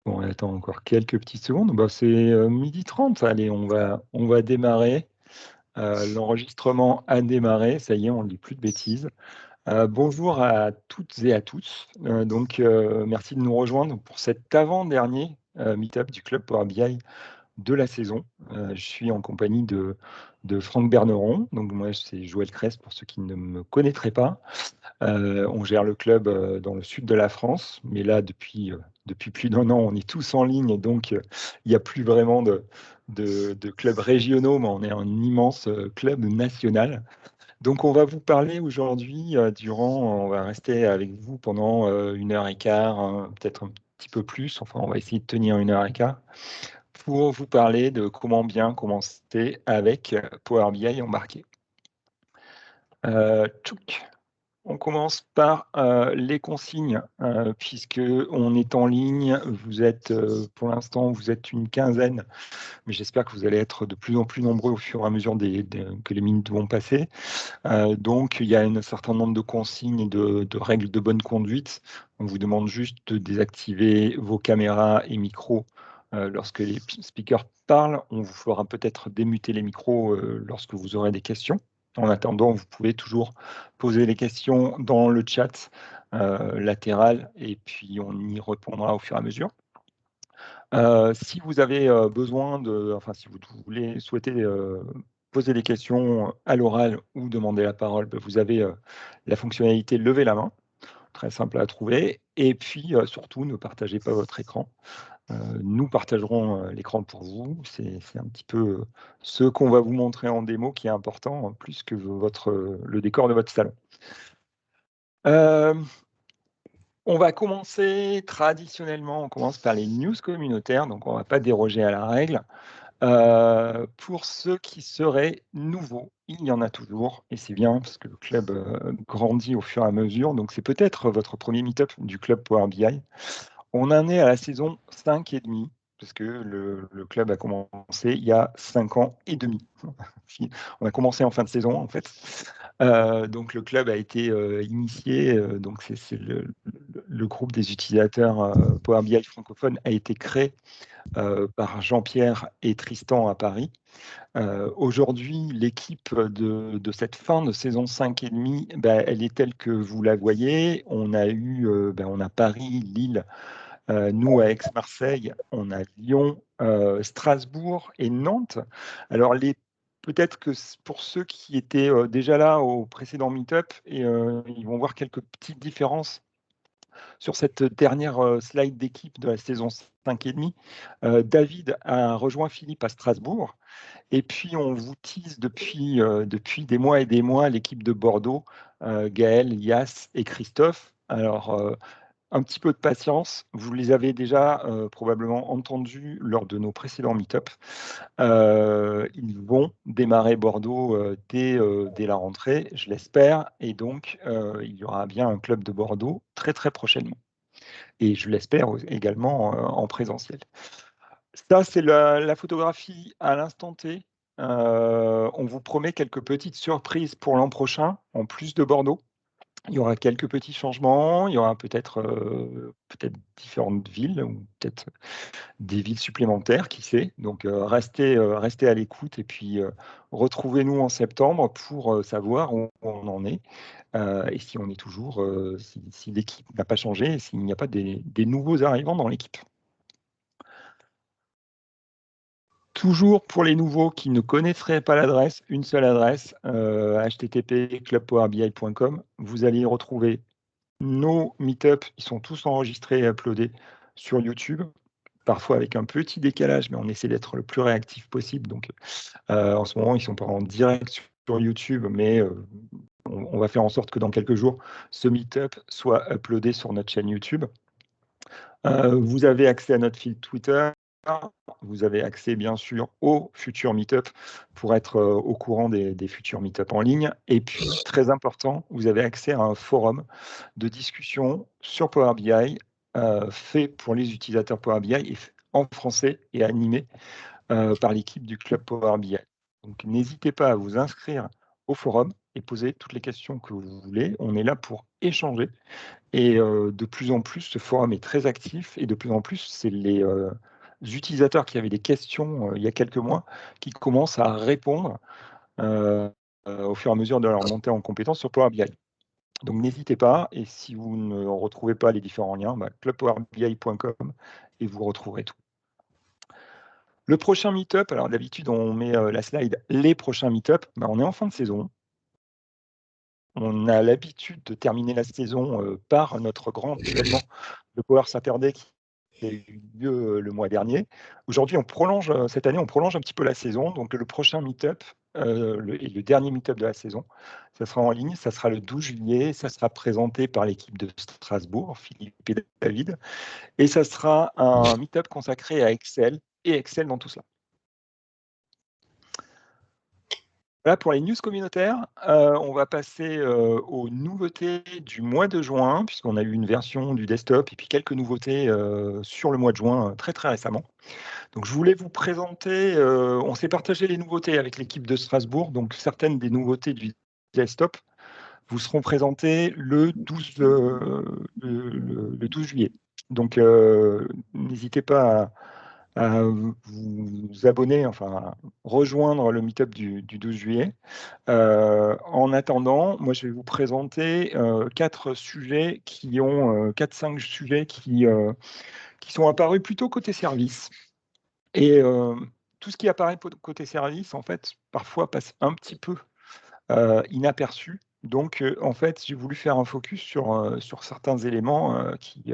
On attend encore quelques petites secondes. Bah, c'est 12h30. Allez, on va démarrer. L'enregistrement a démarré. Ça y est, on ne dit plus de bêtises. Bonjour à toutes et à tous. Merci de nous rejoindre pour cet avant-dernier meet-up du Club Power BI de la saison. Je suis en compagnie de Franck Berneron. Donc, moi, c'est Joël Cress pour ceux qui ne me connaîtraient pas. On gère le club dans le sud de la France, mais là, depuis plus d'1 an, on est tous en ligne, et donc il n'y a plus vraiment de clubs régionaux, mais on est un immense club national. Donc on va vous parler aujourd'hui, on va rester avec vous pendant 1h15, hein, peut-être un petit peu plus, enfin on va essayer de tenir 1h15, pour vous parler de comment bien commencer avec Power BI embarqué. Tchouk. On commence par les consignes, puisqu'on est en ligne. Vous êtes, pour l'instant, vous êtes une quinzaine, mais j'espère que vous allez être de plus en plus nombreux au fur et à mesure que les minutes vont passer. Donc, il y a un certain nombre de consignes et de règles de bonne conduite. On vous demande juste de désactiver vos caméras et micros lorsque les speakers parlent. On vous fera peut-être démuter les micros lorsque vous aurez des questions. En attendant, vous pouvez toujours poser les questions dans le chat latéral, et puis on y répondra au fur et à mesure. Si vous avez besoin si vous souhaitez poser des questions à l'oral ou demander la parole, vous avez la fonctionnalité lever la main, très simple à trouver. Et puis surtout, ne partagez pas votre écran. Nous partagerons l'écran pour vous. C'est un petit peu ce qu'on va vous montrer en démo qui est important, plus que le décor de votre salon. On va commencer traditionnellement, on commence par les news communautaires, donc on ne va pas déroger à la règle. Pour ceux qui seraient nouveaux, il y en a toujours, et c'est bien parce que le club grandit au fur et à mesure, donc c'est peut-être votre premier meet-up du club Power BI. On en est à la saison 5 et demi, parce que le club a commencé il y a 5 ans et demi. On a commencé en fin de saison, en fait. Donc le club a été initié, donc c'est le groupe des utilisateurs Power BI francophone a été créé par Jean-Pierre et Tristan à Paris. Aujourd'hui, l'équipe de cette fin de saison 5 et demi, elle est telle que vous la voyez. On a Paris, Lille, nous à Aix-Marseille, on a Lyon, Strasbourg et Nantes. Alors peut-être que pour ceux qui étaient déjà là au précédent meet-up, ils vont voir quelques petites différences sur cette dernière slide d'équipe de la saison 5 et demi. David a rejoint Philippe à Strasbourg, et puis on vous tease depuis des mois et des mois l'équipe de Bordeaux, Gaël, Yas et Christophe. Alors, un petit peu de patience, vous les avez déjà probablement entendus lors de nos précédents meet-up. Ils vont démarrer Bordeaux dès la rentrée, je l'espère, et donc il y aura bien un club de Bordeaux très très prochainement. Et je l'espère également en présentiel. Ça, c'est la photographie à l'instant T. On vous promet quelques petites surprises pour l'an prochain, en plus de Bordeaux. Il y aura quelques petits changements, il y aura peut-être différentes villes, ou peut-être des villes supplémentaires, qui sait. Donc restez à l'écoute, et puis retrouvez-nous en septembre pour savoir où on en est, et si on est toujours, si l'équipe n'a pas changé, et s'il n'y a pas des nouveaux arrivants dans l'équipe. Toujours pour les nouveaux qui ne connaîtraient pas l'adresse, une seule adresse, http://clubpowerbi.com. Vous allez y retrouver nos meet-up, ils sont tous enregistrés et uploadés sur YouTube, parfois avec un petit décalage, mais on essaie d'être le plus réactif possible. Donc, en ce moment, ils ne sont pas en direct sur YouTube, mais on va faire en sorte que dans quelques jours, ce meet-up soit uploadé sur notre chaîne YouTube. Vous avez accès à notre fil Twitter. Vous avez accès, bien sûr, aux futurs meet-up pour être au courant des futurs meet-up en ligne. Et puis, très important, vous avez accès à un forum de discussion sur Power BI, fait pour les utilisateurs Power BI et en français et animé par l'équipe du club Power BI. Donc, n'hésitez pas à vous inscrire au forum, et poser toutes les questions que vous voulez. On est là pour échanger et de plus en plus, ce forum est très actif et de plus en plus, c'est les utilisateurs qui avaient des questions il y a quelques mois qui commencent à répondre au fur et à mesure de leur montée en compétences sur Power BI. Donc n'hésitez pas, et si vous ne retrouvez pas les différents liens, clubpowerbi.com et vous retrouverez tout. Le prochain meet-up, alors d'habitude on met la slide « Les prochains meet-up », on est en fin de saison. On a l'habitude de terminer la saison par notre grand événement, le Power Saturday, qui a eu lieu le mois dernier. Aujourd'hui, cette année, on prolonge un petit peu la saison. Donc le prochain meet-up, et le dernier meet-up de la saison, ça sera en ligne, ça sera le 12 juillet, ça sera présenté par l'équipe de Strasbourg, Philippe et David, et ça sera un meet-up consacré à Excel et Excel dans tout cela. Voilà pour les news communautaires. On va passer aux nouveautés du mois de juin, puisqu'on a eu une version du desktop et puis quelques nouveautés sur le mois de juin très récemment. Donc je voulais vous présenter, on s'est partagé les nouveautés avec l'équipe de Strasbourg, donc certaines des nouveautés du desktop vous seront présentées le 12 juillet. Donc n'hésitez pas à vous abonner, enfin à rejoindre le meet-up du 12 juillet. En attendant, moi je vais vous présenter 4-5 sujets qui sont apparus plutôt côté service. Et tout ce qui apparaît côté service, en fait, parfois passe un petit peu inaperçu. Donc, en fait, j'ai voulu faire un focus sur certains éléments qui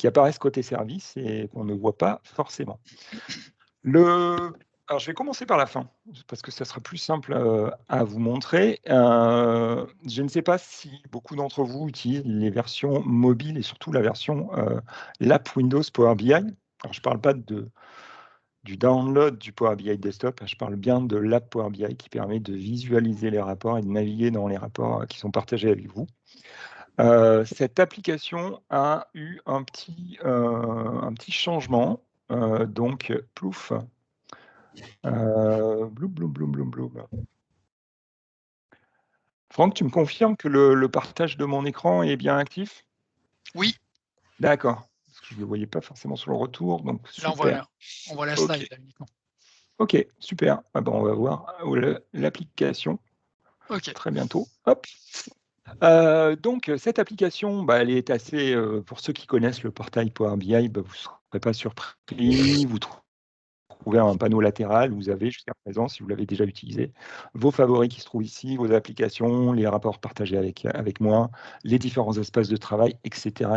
apparaissent côté service et qu'on ne voit pas forcément. Alors, je vais commencer par la fin, parce que ça sera plus simple à vous montrer. Je ne sais pas si beaucoup d'entre vous utilisent les versions mobiles et surtout la version l'app Windows Power BI. Alors, je ne parle pas du download du Power BI Desktop, je parle bien de l'app Power BI qui permet de visualiser les rapports et de naviguer dans les rapports qui sont partagés avec vous. Cette application a eu un petit changement, donc plouf, bloum. Franck, tu me confirmes que le partage de mon écran est bien actif? Oui. D'accord, parce que je ne le voyais pas forcément sur le retour, donc super. Là, on voit la slide là, uniquement. Ok, super. Ah ben, on va voir l'application très bientôt. Hop. Donc, cette application, elle est assez, pour ceux qui connaissent le portail Power BI, vous ne serez pas surpris. Vous trouvez un panneau latéral, vous avez jusqu'à présent, si vous l'avez déjà utilisé, vos favoris qui se trouvent ici, vos applications, les rapports partagés avec moi, les différents espaces de travail, etc.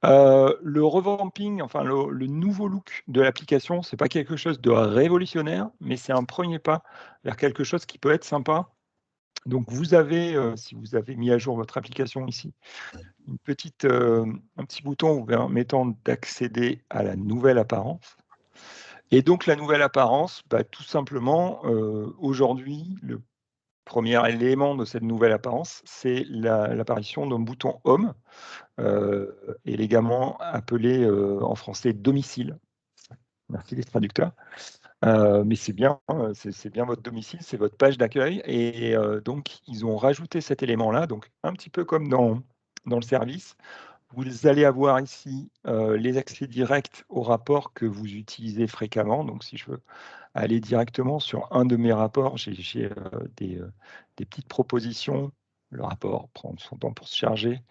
Le revamping, enfin le nouveau look de l'application, ce n'est pas quelque chose de révolutionnaire, mais c'est un premier pas vers quelque chose qui peut être sympa. Donc vous avez, si vous avez mis à jour votre application ici, un petit bouton vous permettant d'accéder à la nouvelle apparence. Et donc la nouvelle apparence, tout simplement, aujourd'hui, le premier élément de cette nouvelle apparence, c'est l'apparition d'un bouton Home, élégamment appelé en français domicile. Merci les traducteurs. Mais c'est bien votre domicile, c'est votre page d'accueil. Et donc, ils ont rajouté cet élément-là. Donc, un petit peu comme dans le service, vous allez avoir ici les accès directs aux rapports que vous utilisez fréquemment. Donc, si je veux aller directement sur un de mes rapports, j'ai des petites propositions. Le rapport prend son temps pour se charger.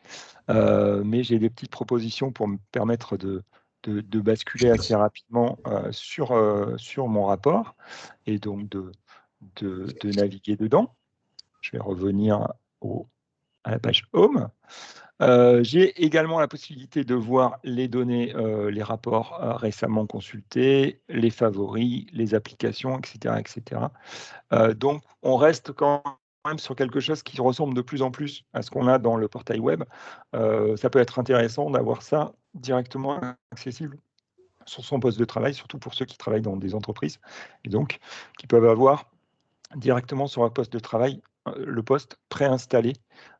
Mais j'ai des petites propositions pour me permettre de basculer assez rapidement sur mon rapport et donc de naviguer dedans. Je vais revenir à la page Home. J'ai également la possibilité de voir les données, les rapports récemment consultés, les favoris, les applications, etc. Donc, on reste quand même sur quelque chose qui ressemble de plus en plus à ce qu'on a dans le portail web. Ça peut être intéressant d'avoir ça directement accessible sur son poste de travail, surtout pour ceux qui travaillent dans des entreprises, et donc qui peuvent avoir directement sur leur poste de travail le poste préinstallé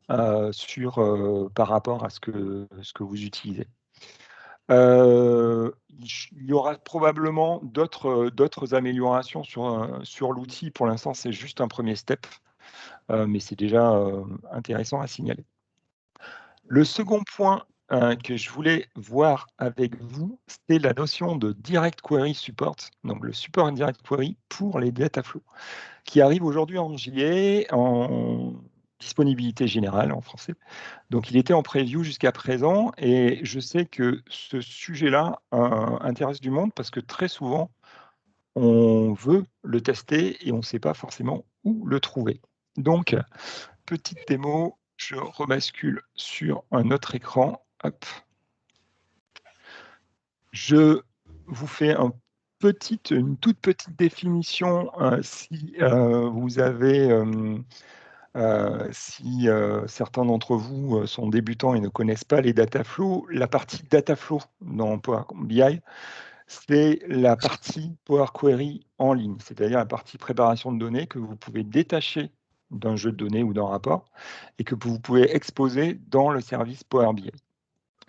par rapport à ce que vous utilisez. Il y aura probablement d'autres améliorations sur l'outil. Pour l'instant, c'est juste un premier step. mais c'est déjà intéressant à signaler. Le second point que je voulais voir avec vous, c'est la notion de Direct Query Support, donc le support Direct Query pour les data flows, qui arrive aujourd'hui en JA, en disponibilité générale en français. Donc il était en preview jusqu'à présent, et je sais que ce sujet-là intéresse du monde parce que très souvent, on veut le tester et on ne sait pas forcément où le trouver. Donc, petite démo, je rebascule sur un autre écran. Hop. Je vous fais une toute petite définition si vous avez, si certains d'entre vous sont débutants et ne connaissent pas les data flows. La partie data flow dans Power BI, c'est la partie Power Query en ligne, c'est-à-dire la partie préparation de données que vous pouvez détacher d'un jeu de données ou d'un rapport et que vous pouvez exposer dans le service Power BI.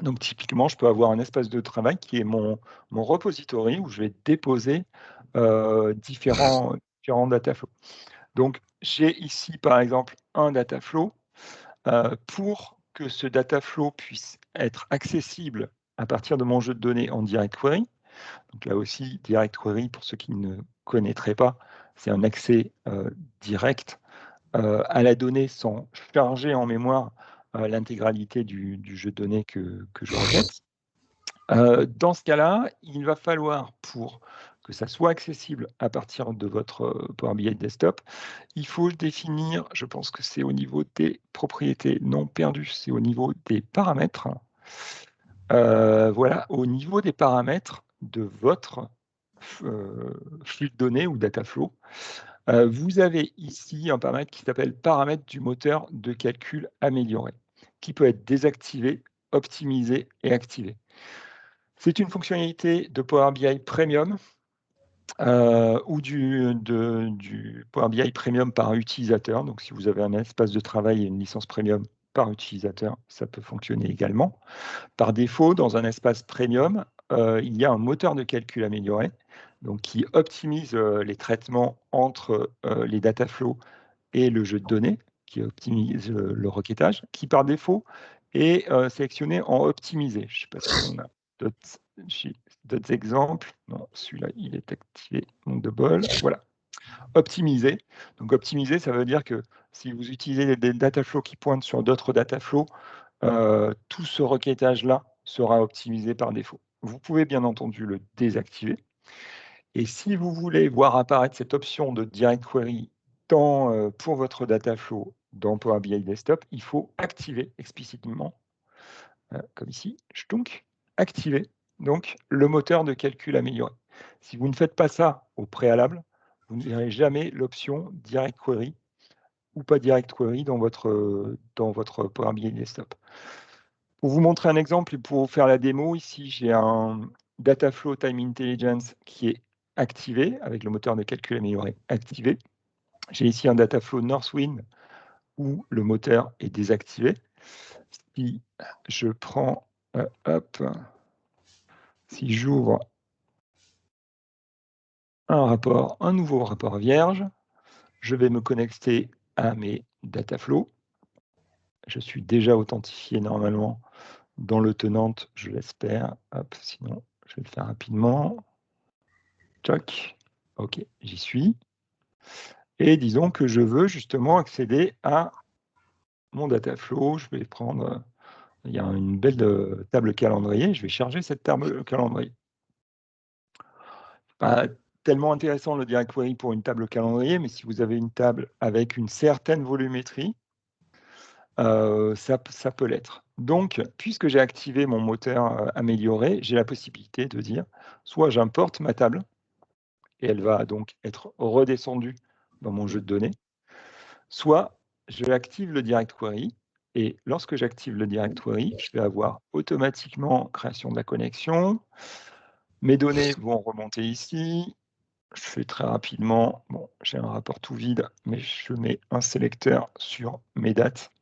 Donc typiquement, je peux avoir un espace de travail qui est mon repository où je vais déposer différents data flows. Donc j'ai ici par exemple un data flow. Pour que ce data flow puisse être accessible à partir de mon jeu de données en Direct Query, donc là aussi, Direct Query, pour ceux qui ne connaîtraient pas, c'est un accès direct à la donnée sans charger en mémoire l'intégralité du jeu de données que je requête. Dans ce cas-là, il va falloir, pour que ça soit accessible à partir de votre Power BI Desktop, il faut définir, je pense que c'est au niveau des propriétés non perdues, c'est au niveau des paramètres. Voilà, au niveau des paramètres de votre flux de données ou data flow, vous avez ici un paramètre qui s'appelle paramètre du moteur de calcul amélioré, qui peut être désactivé, optimisé et activé. C'est une fonctionnalité de Power BI Premium ou du Power BI Premium par utilisateur. Donc, si vous avez un espace de travail et une licence Premium par utilisateur, ça peut fonctionner également. Par défaut, dans un espace Premium, il y a un moteur de calcul amélioré, donc qui optimise les traitements entre les data flows et le jeu de données, qui optimise le requêtage, qui par défaut est sélectionné en optimisé. Je ne sais pas si on a d'autres exemples. Non, celui-là, il est activé, donc de bol. Voilà. Optimisé. Donc optimisé, ça veut dire que si vous utilisez des data flows qui pointent sur d'autres data flows, tout ce requêtage-là sera optimisé par défaut. Vous pouvez bien entendu le désactiver. Et si vous voulez voir apparaître cette option de Direct Query pour votre data flow dans Power BI Desktop, il faut activer explicitement, comme ici, donc activer donc, le moteur de calcul amélioré. Si vous ne faites pas ça au préalable, vous ne verrez jamais l'option Direct Query ou pas Direct Query dans votre Power BI Desktop. Pour vous montrer un exemple et pour vous faire la démo, ici j'ai un Dataflow Time Intelligence qui est activé avec le moteur de calcul amélioré activé. J'ai ici un Dataflow Northwind où le moteur est désactivé. Si je prends, si j'ouvre un nouveau rapport vierge, je vais me connecter à mes Dataflow. Je suis déjà authentifié normalement dans le tenante, je l'espère. Sinon, je vais le faire rapidement. Toc. OK, j'y suis. Et disons que je veux justement accéder à mon data flow. Je vais prendre, il y a une belle table calendrier. Je vais charger cette table calendrier. Pas tellement intéressant le Direct Query pour une table calendrier, mais si vous avez une table avec une certaine volumétrie, ça peut l'être. Donc, puisque j'ai activé mon moteur amélioré, j'ai la possibilité de dire, soit j'importe ma table, et elle va donc être redescendue dans mon jeu de données, soit je active le Direct Query, et lorsque j'active le Direct Query, je vais avoir automatiquement création de la connexion, mes données vont remonter ici, je fais très rapidement, bon, j'ai un rapport tout vide, mais je mets un sélecteur sur mes dates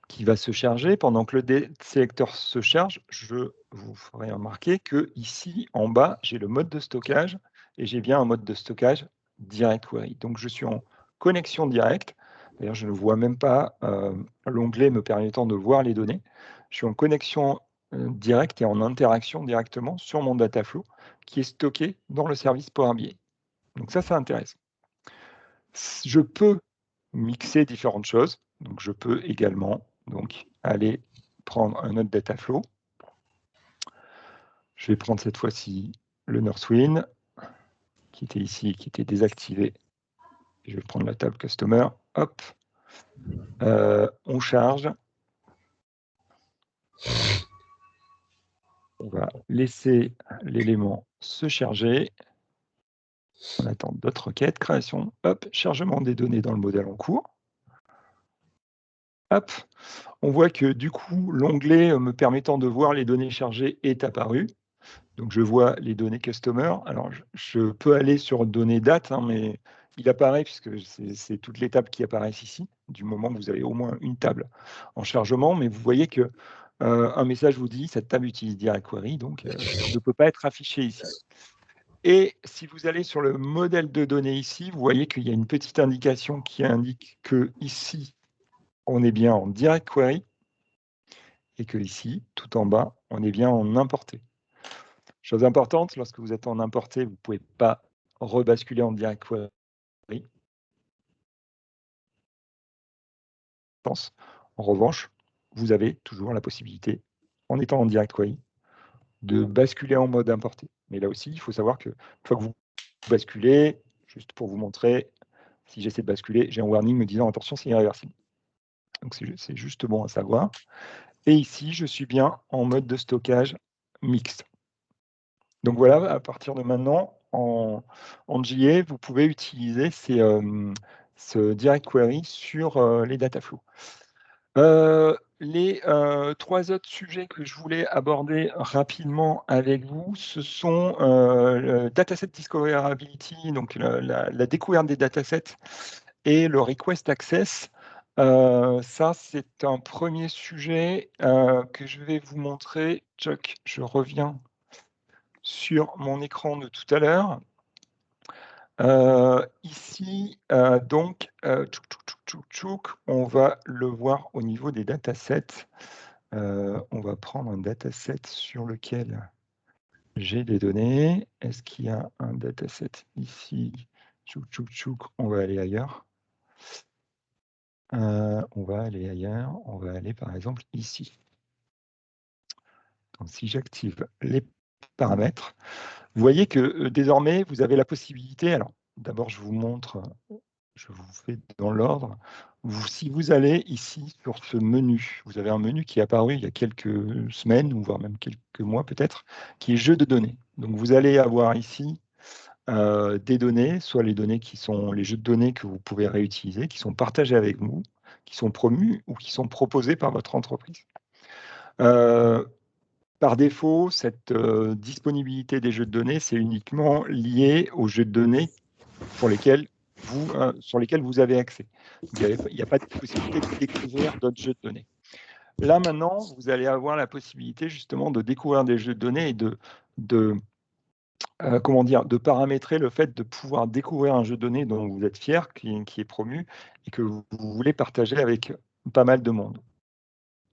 qui va se charger. Pendant que le sélecteur se charge, je vous ferai remarquer que ici, en bas, j'ai le mode de stockage et j'ai bien un mode de stockage Direct Query. Donc, je suis en connexion directe D'ailleurs, je ne vois même pas l'onglet me permettant de voir les données. Je suis en connexion directe et en interaction directement sur mon dataflow qui est stocké dans le service Power BI. Donc ça intéresse. Je peux mixer différentes choses. Donc je peux également aller prendre un autre dataflow. Je vais prendre cette fois-ci le Northwind qui était ici, qui était désactivé. Je vais prendre la table Customer. Hop. On charge. On va laisser l'élément se charger. On attend d'autres requêtes. Création. Hop. Chargement des données dans le modèle en cours. Hop. On voit que du coup, l'onglet me permettant de voir les données chargées est apparu. Donc, je vois les données Customer. Alors, je peux aller sur données date, mais il apparaît puisque c'est toutes les tables qui apparaissent ici, du moment que vous avez au moins une table en chargement. Mais vous voyez que un message vous dit « Cette table utilise Direct Query », donc elle ne peut pas être affichée ici. Et si vous allez sur le modèle de données ici, vous voyez qu'il y a une petite indication qui indique que ici, on est bien en Direct Query et que ici, tout en bas, on est bien en importé. Chose importante, lorsque vous êtes en importé, vous ne pouvez pas rebasculer en Direct Query. En revanche, vous avez toujours la possibilité, en étant en Direct Query, de basculer en mode importé. Mais là aussi, il faut savoir que une fois que vous basculez, juste pour vous montrer, si j'essaie de basculer, j'ai un warning me disant « Attention, c'est irréversible ». Donc c'est juste bon à savoir. Et ici, je suis bien en mode de stockage mixte. Donc voilà, à partir de maintenant, en JA, vous pouvez utiliser ce Direct Query sur les dataflows. Les 3 autres sujets que je voulais aborder rapidement avec vous, ce sont le Dataset Discoverability, donc la découverte des datasets et le Request Access. Ça, c'est un premier sujet que je vais vous montrer. Chuck, je reviens sur mon écran de tout à l'heure. Ici, on va le voir au niveau des datasets. On va prendre un dataset sur lequel j'ai des données. Est-ce qu'il y a un dataset ici? On va aller ailleurs. On va aller par exemple ici. Donc, si j'active les paramètres, vous voyez que désormais, vous avez la possibilité, alors d'abord je vous montre, je vous fais dans l'ordre, si vous allez ici sur ce menu, vous avez un menu qui est apparu il y a quelques semaines, ou voire même quelques mois peut-être, qui est jeu de données. Donc vous allez avoir ici des données, soit les données qui sont les jeux de données que vous pouvez réutiliser, qui sont partagés avec vous, qui sont promus ou qui sont proposés par votre entreprise. Par défaut, cette disponibilité des jeux de données, c'est uniquement lié aux jeux de données sur lesquels vous avez accès. Il n'y a pas de possibilité de découvrir d'autres jeux de données. Là, maintenant, vous allez avoir la possibilité justement de découvrir des jeux de données et de paramétrer le fait de pouvoir découvrir un jeu de données dont vous êtes fier, qui est promu, et que vous voulez partager avec pas mal de monde.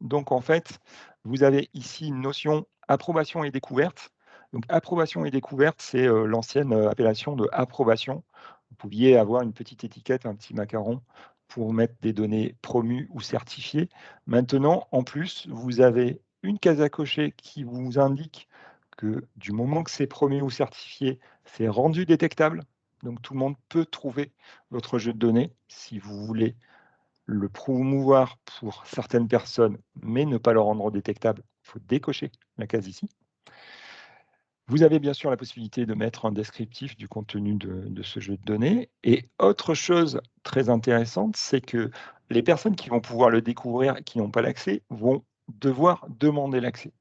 Donc, en fait, vous avez ici une notion approbation et découverte. Donc, approbation et découverte, c'est l'ancienne appellation de approbation. Vous pouviez avoir une petite étiquette, un petit macaron pour mettre des données promues ou certifiées. Maintenant, en plus, vous avez une case à cocher qui vous indique que du moment que c'est promu ou certifié, c'est rendu détectable. Donc, tout le monde peut trouver votre jeu de données si vous voulez le promouvoir pour certaines personnes, mais ne pas le rendre détectable. Il faut décocher la case ici. Vous avez bien sûr la possibilité de mettre un descriptif du contenu de ce jeu de données. Et autre chose très intéressante, c'est que les personnes qui vont pouvoir le découvrir et qui n'ont pas l'accès vont devoir demander l'accès.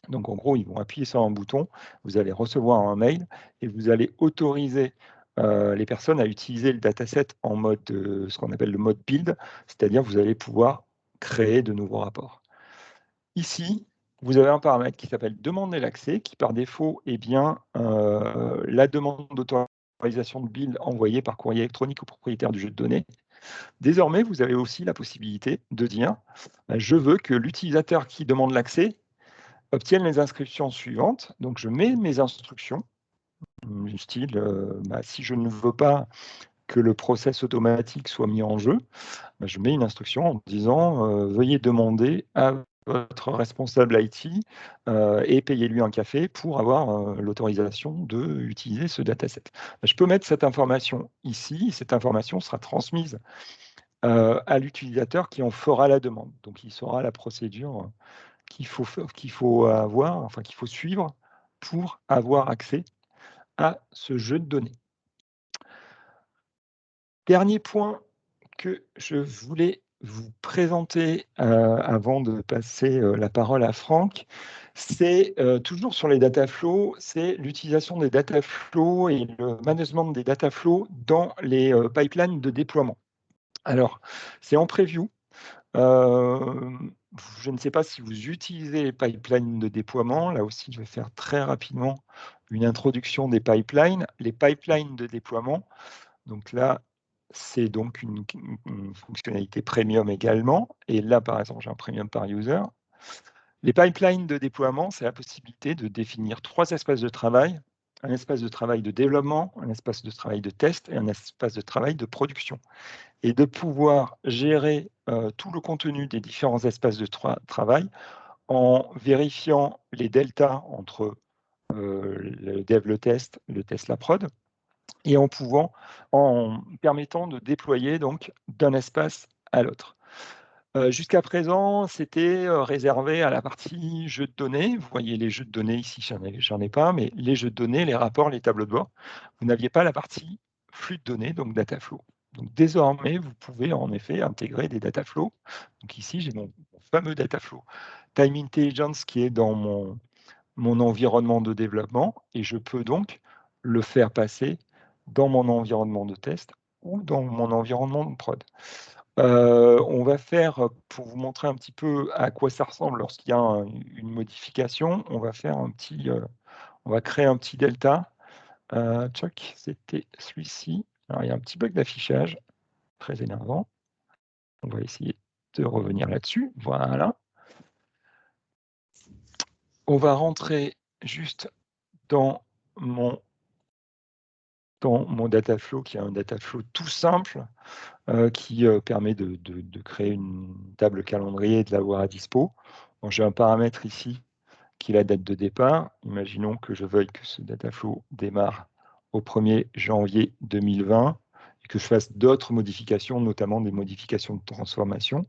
Donc en gros, ils vont appuyer sur un bouton, vous allez recevoir un mail et vous allez autoriser les personnes à utiliser le dataset en mode, ce qu'on appelle le mode build, c'est-à-dire vous allez pouvoir créer de nouveaux rapports. Ici, vous avez un paramètre qui s'appelle demander l'accès, qui par défaut est bien la demande d'autorisation de build envoyée par courrier électronique au propriétaire du jeu de données. Désormais, vous avez aussi la possibilité de dire je veux que l'utilisateur qui demande l'accès obtienne les inscriptions suivantes. Donc, je mets mes instructions, du style si je ne veux pas que le process automatique soit mis en jeu, je mets une instruction en disant veuillez demander à votre responsable IT et payez-lui un café pour avoir l'autorisation d'utiliser ce dataset. Je peux mettre cette information ici, cette information sera transmise à l'utilisateur qui en fera la demande. Donc, il saura la procédure qu'il faut avoir, enfin qu'il faut suivre pour avoir accès à ce jeu de données. Dernier point que je voulais vous présenter avant de passer la parole à Franck, c'est toujours sur les data flows, c'est l'utilisation des data flows et le management des data flows dans les pipelines de déploiement. Alors, c'est en preview. Je ne sais pas si vous utilisez les pipelines de déploiement. Là aussi, je vais faire très rapidement une introduction des pipelines. Les pipelines de déploiement, donc là, c'est donc une fonctionnalité premium également. Et là, par exemple, j'ai un premium par user. Les pipelines de déploiement, c'est la possibilité de définir 3 espaces de travail, un espace de travail de développement, un espace de travail de test et un espace de travail de production. Et de pouvoir gérer tout le contenu des différents espaces de travail en vérifiant les deltas entre le dev, le test, la prod, et en permettant de déployer donc d'un espace à l'autre. Jusqu'à présent, c'était réservé à la partie jeux de données. Vous voyez les jeux de données ici, j'en ai pas, mais les jeux de données, les rapports, les tableaux de bord. Vous n'aviez pas la partie flux de données, donc data flow. Donc désormais, vous pouvez en effet intégrer des data flows. Donc ici, j'ai mon fameux data flow Time Intelligence qui est dans mon environnement de développement, et je peux donc le faire passer dans mon environnement de test ou dans mon environnement de prod. On va faire, pour vous montrer un petit peu à quoi ça ressemble lorsqu'il y a une modification, on va faire on va créer un petit delta. Tchoc, c'était celui-ci. Alors, il y a un petit bug d'affichage, très énervant. On va essayer de revenir là-dessus. Voilà. On va rentrer juste dans mon data flow, qui est un data flow tout simple, qui permet de créer une table calendrier et de l'avoir à dispo. Bon, j'ai un paramètre ici qui est la date de départ. Imaginons que je veuille que ce data flow démarre au 1er janvier 2020 et que je fasse d'autres modifications, notamment des modifications de transformation.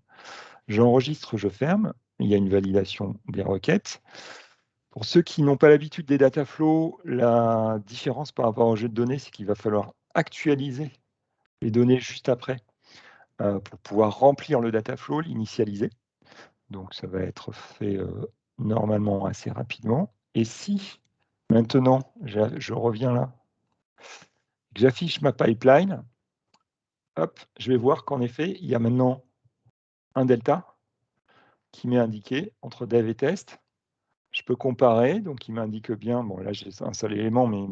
J'enregistre, je ferme. Il y a une validation des requêtes. Pour ceux qui n'ont pas l'habitude des data flows, la différence par rapport au jeu de données, c'est qu'il va falloir actualiser les données juste après pour pouvoir remplir le data flow, l'initialiser. Donc, ça va être fait normalement assez rapidement. Et si maintenant, je reviens là, j'affiche ma pipeline, hop, je vais voir qu'en effet, il y a maintenant un delta qui m'est indiqué entre dev et test. Je peux comparer, donc il m'indique bien, bon là j'ai un seul élément, mais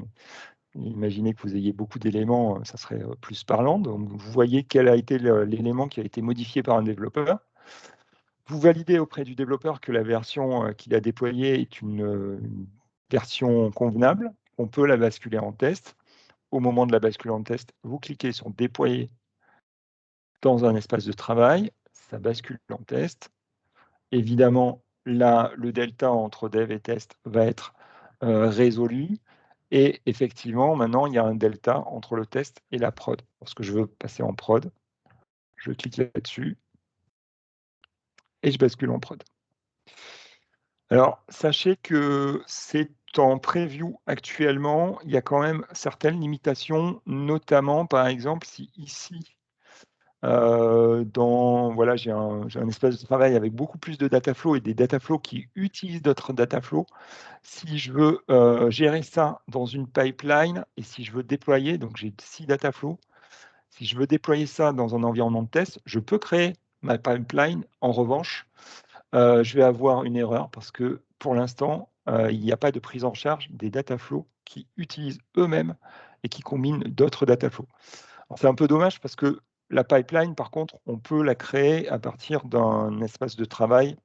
imaginez que vous ayez beaucoup d'éléments, ça serait plus parlant. Donc vous voyez quel a été l'élément qui a été modifié par un développeur. Vous validez auprès du développeur que la version qu'il a déployée est une version convenable. On peut la basculer en test. Au moment de la bascule en test, vous cliquez sur déployer dans un espace de travail. Ça bascule en test. Évidemment, là, le delta entre dev et test va être résolu. Et effectivement, maintenant, il y a un delta entre le test et la prod. Lorsque je veux passer en prod, je clique là-dessus et je bascule en prod. Alors, sachez que c'est en preview actuellement. Il y a quand même certaines limitations, notamment, par exemple, si ici, voilà, j'ai un espace de travail avec beaucoup plus de data flow et des data flows qui utilisent d'autres data flows. Si je veux gérer ça dans une pipeline et si je veux déployer, donc j'ai 6 data flows, si je veux déployer ça dans un environnement de test, je peux créer ma pipeline. En revanche, je vais avoir une erreur parce que pour l'instant, il n'y a pas de prise en charge des data flows qui utilisent eux-mêmes et qui combinent d'autres data flows. C'est un peu dommage parce que La pipeline, par contre, on peut la créer à partir d'un espace de travail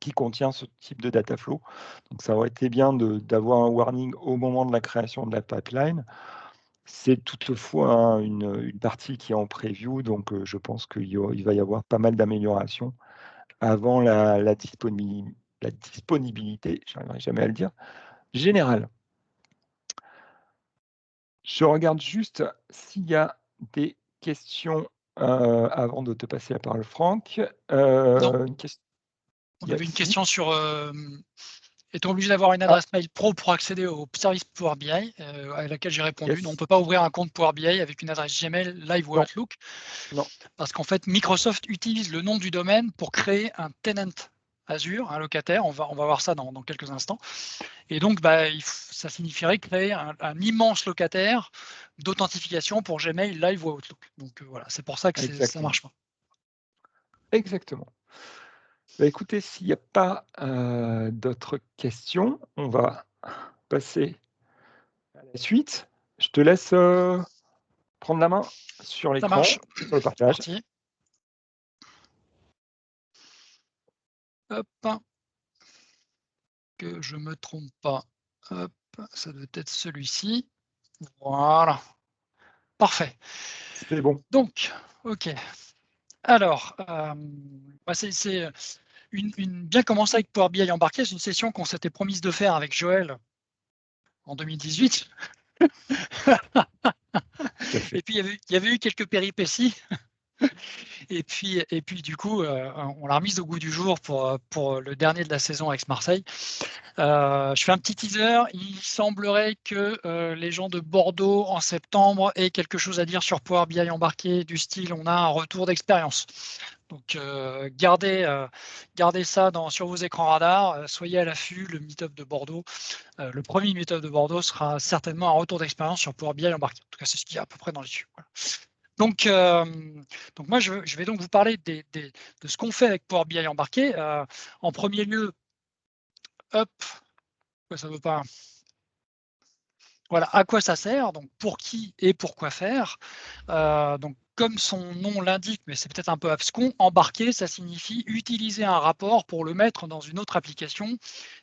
qui contient ce type de data flow. Donc ça aurait été bien d'avoir un warning au moment de la création de la pipeline. C'est toutefois une partie qui est en preview, donc je pense qu'il va y avoir pas mal d'améliorations avant la disponibilité, je n'arriverai jamais à le dire, générale. Je regarde juste s'il y a des questions avant de te passer la parole, Franck. Non. Une question. On avait une question sur est-on obligé d'avoir une Ah, adresse mail pro pour accéder au service Power BI, à laquelle j'ai répondu. yes. Non, on ne peut pas ouvrir un compte Power BI avec une adresse Gmail, Live ou Non, Outlook, non, parce qu'en fait, Microsoft utilise le nom du domaine pour créer un tenant Azure, un locataire. On va voir ça dans quelques instants. Et donc, ça signifierait créer un immense locataire d'authentification pour Gmail, Live ou Outlook. Donc voilà, c'est pour ça que ça ne exactement. marche pas. Exactement. Bah, écoutez, s'il n'y a pas d'autres questions, on va passer à la suite. Je te laisse prendre la main sur Ça l'écran, marche. sur le C'est partage. parti. Hop, que je me trompe pas. Hop, ça doit être celui-ci. Voilà. Parfait. C'est bon. Donc, OK. Alors, c'est bien commencer avec Power BI embarqué. C'est une session qu'on s'était promise de faire avec Joël en 2018. Tout à fait. Et puis, il y avait eu quelques péripéties. Et puis du coup, on l'a remise au goût du jour pour le dernier de la saison avec Marseille. Je fais un petit teaser. Il semblerait que les gens de Bordeaux en septembre aient quelque chose à dire sur Power BI embarqué, du style on a un retour d'expérience. Donc gardez ça sur vos écrans radars, soyez à l'affût. Le meet-up de Bordeaux, le premier meet-up de Bordeaux sera certainement un retour d'expérience sur Power BI embarqué. En tout cas, c'est ce qu'il y a à peu près dans les yeux. Voilà. Donc moi, je vais donc vous parler de ce qu'on fait avec Power BI embarqué. En premier lieu, hop, ça veut pas. Voilà, à quoi ça sert, donc pour qui et pourquoi faire. Donc comme son nom l'indique, mais c'est peut-être un peu abscon, embarquer, ça signifie utiliser un rapport pour le mettre dans une autre application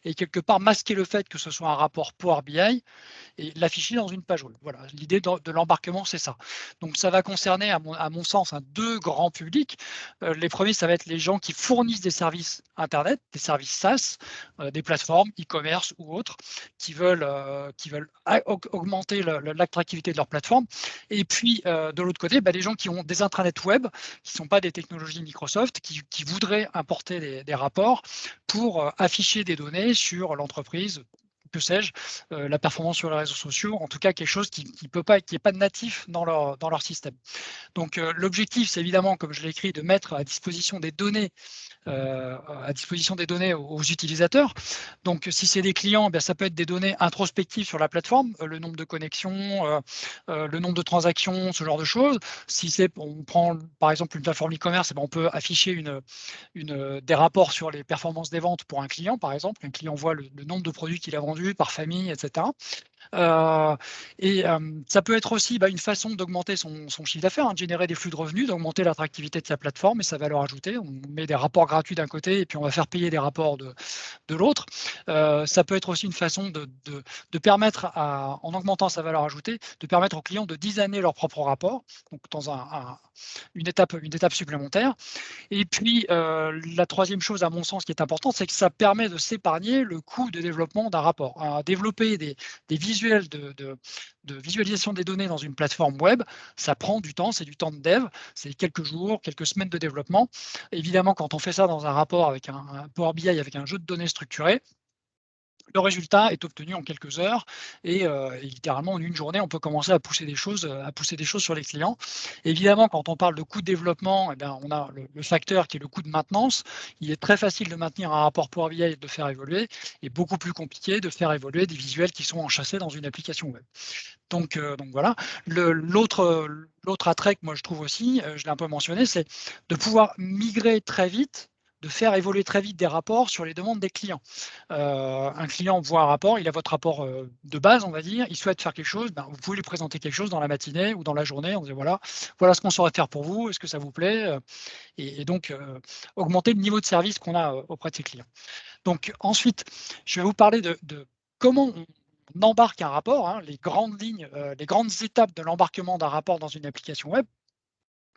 et quelque part masquer le fait que ce soit un rapport Power BI et l'afficher dans une page web. Voilà, l'idée de l'embarquement, c'est ça. Donc ça va concerner, à mon sens, deux grands publics. Les premiers, ça va être les gens qui fournissent des services Internet, des services SaaS, des plateformes, e-commerce ou autres, qui veulent augmenter l'attractivité de leur plateforme. Et puis, de l'autre côté, des gens qui ont des intranets web, qui ne sont pas des technologies Microsoft, qui voudraient importer des rapports pour afficher des données sur l'entreprise, que sais-je, la performance sur les réseaux sociaux, en tout cas quelque chose qui n'est pas natif dans leur système. Donc l'objectif, c'est évidemment, comme je l'ai écrit, de mettre à disposition des données aux utilisateurs. Donc, si c'est des clients, ça peut être des données introspectives sur la plateforme, le nombre de connexions, le nombre de transactions, ce genre de choses. Si on prend par exemple une plateforme e-commerce, on peut afficher des rapports sur les performances des ventes pour un client, par exemple. Un client voit le nombre de produits qu'il a vendus par famille, etc. Ça peut être aussi une façon d'augmenter son chiffre d'affaires, de générer des flux de revenus, d'augmenter l'attractivité de sa plateforme et sa valeur ajoutée. On met des rapports gratuits d'un côté et puis on va faire payer des rapports de l'autre. Ça peut être aussi une façon de permettre, en augmentant sa valeur ajoutée, de permettre aux clients de designer leur propre rapport, donc dans une étape supplémentaire. Et puis, la troisième chose, à mon sens, qui est importante, c'est que ça permet de s'épargner le coût de développement d'un rapport. Développer des visuels de visualisation des données dans une plateforme web, ça prend du temps, c'est du temps de dev, c'est quelques jours, quelques semaines de développement. Évidemment, quand on fait ça dans un rapport avec un Power BI, avec un jeu de données structuré, le résultat est obtenu en quelques heures et littéralement en une journée, on peut commencer à pousser des choses sur les clients. Évidemment, quand on parle de coût de développement, on a le facteur qui est le coût de maintenance. Il est très facile de maintenir un rapport Power BI et de le faire évoluer, et beaucoup plus compliqué de faire évoluer des visuels qui sont enchâssés dans une application web. Donc voilà. L'autre attrait que moi je trouve aussi, je l'ai un peu mentionné, c'est de pouvoir migrer très vite de faire évoluer très vite des rapports sur les demandes des clients. Un client voit un rapport, il a votre rapport de base, on va dire, il souhaite faire quelque chose, vous pouvez lui présenter quelque chose dans la matinée ou dans la journée, on dit voilà ce qu'on saurait faire pour vous, est-ce que ça vous plaît, et donc augmenter le niveau de service qu'on a auprès de ses clients. Donc ensuite, je vais vous parler de comment on embarque un rapport, hein, les grandes lignes, les grandes étapes de l'embarquement d'un rapport dans une application web.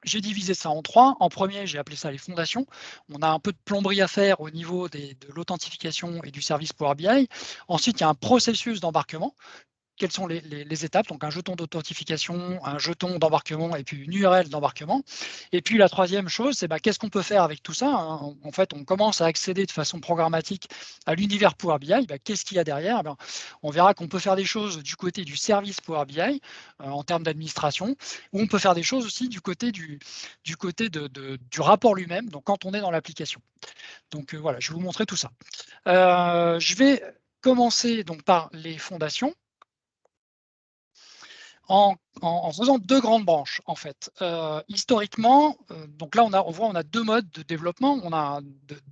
J'ai divisé ça en 3. En premier, j'ai appelé ça les fondations. On a un peu de plomberie à faire au niveau de l'authentification et du service Power BI. Ensuite, il y a un processus d'embarquement. Quelles sont les étapes? Donc un jeton d'authentification, un jeton d'embarquement et puis une URL d'embarquement. Et puis la troisième chose, c'est qu'est-ce qu'on peut faire avec tout ça, hein? En fait, on commence à accéder de façon programmatique à l'univers Power BI. Qu'est-ce qu'il y a derrière? On verra qu'on peut faire des choses du côté du service Power BI en termes d'administration, ou on peut faire des choses aussi du côté du rapport lui-même, donc quand on est dans l'application. Donc voilà, je vais vous montrer tout ça. Je vais commencer donc par les fondations. En faisant 2 grandes branches, en fait. Historiquement, donc là, on a 2 modes de développement. On a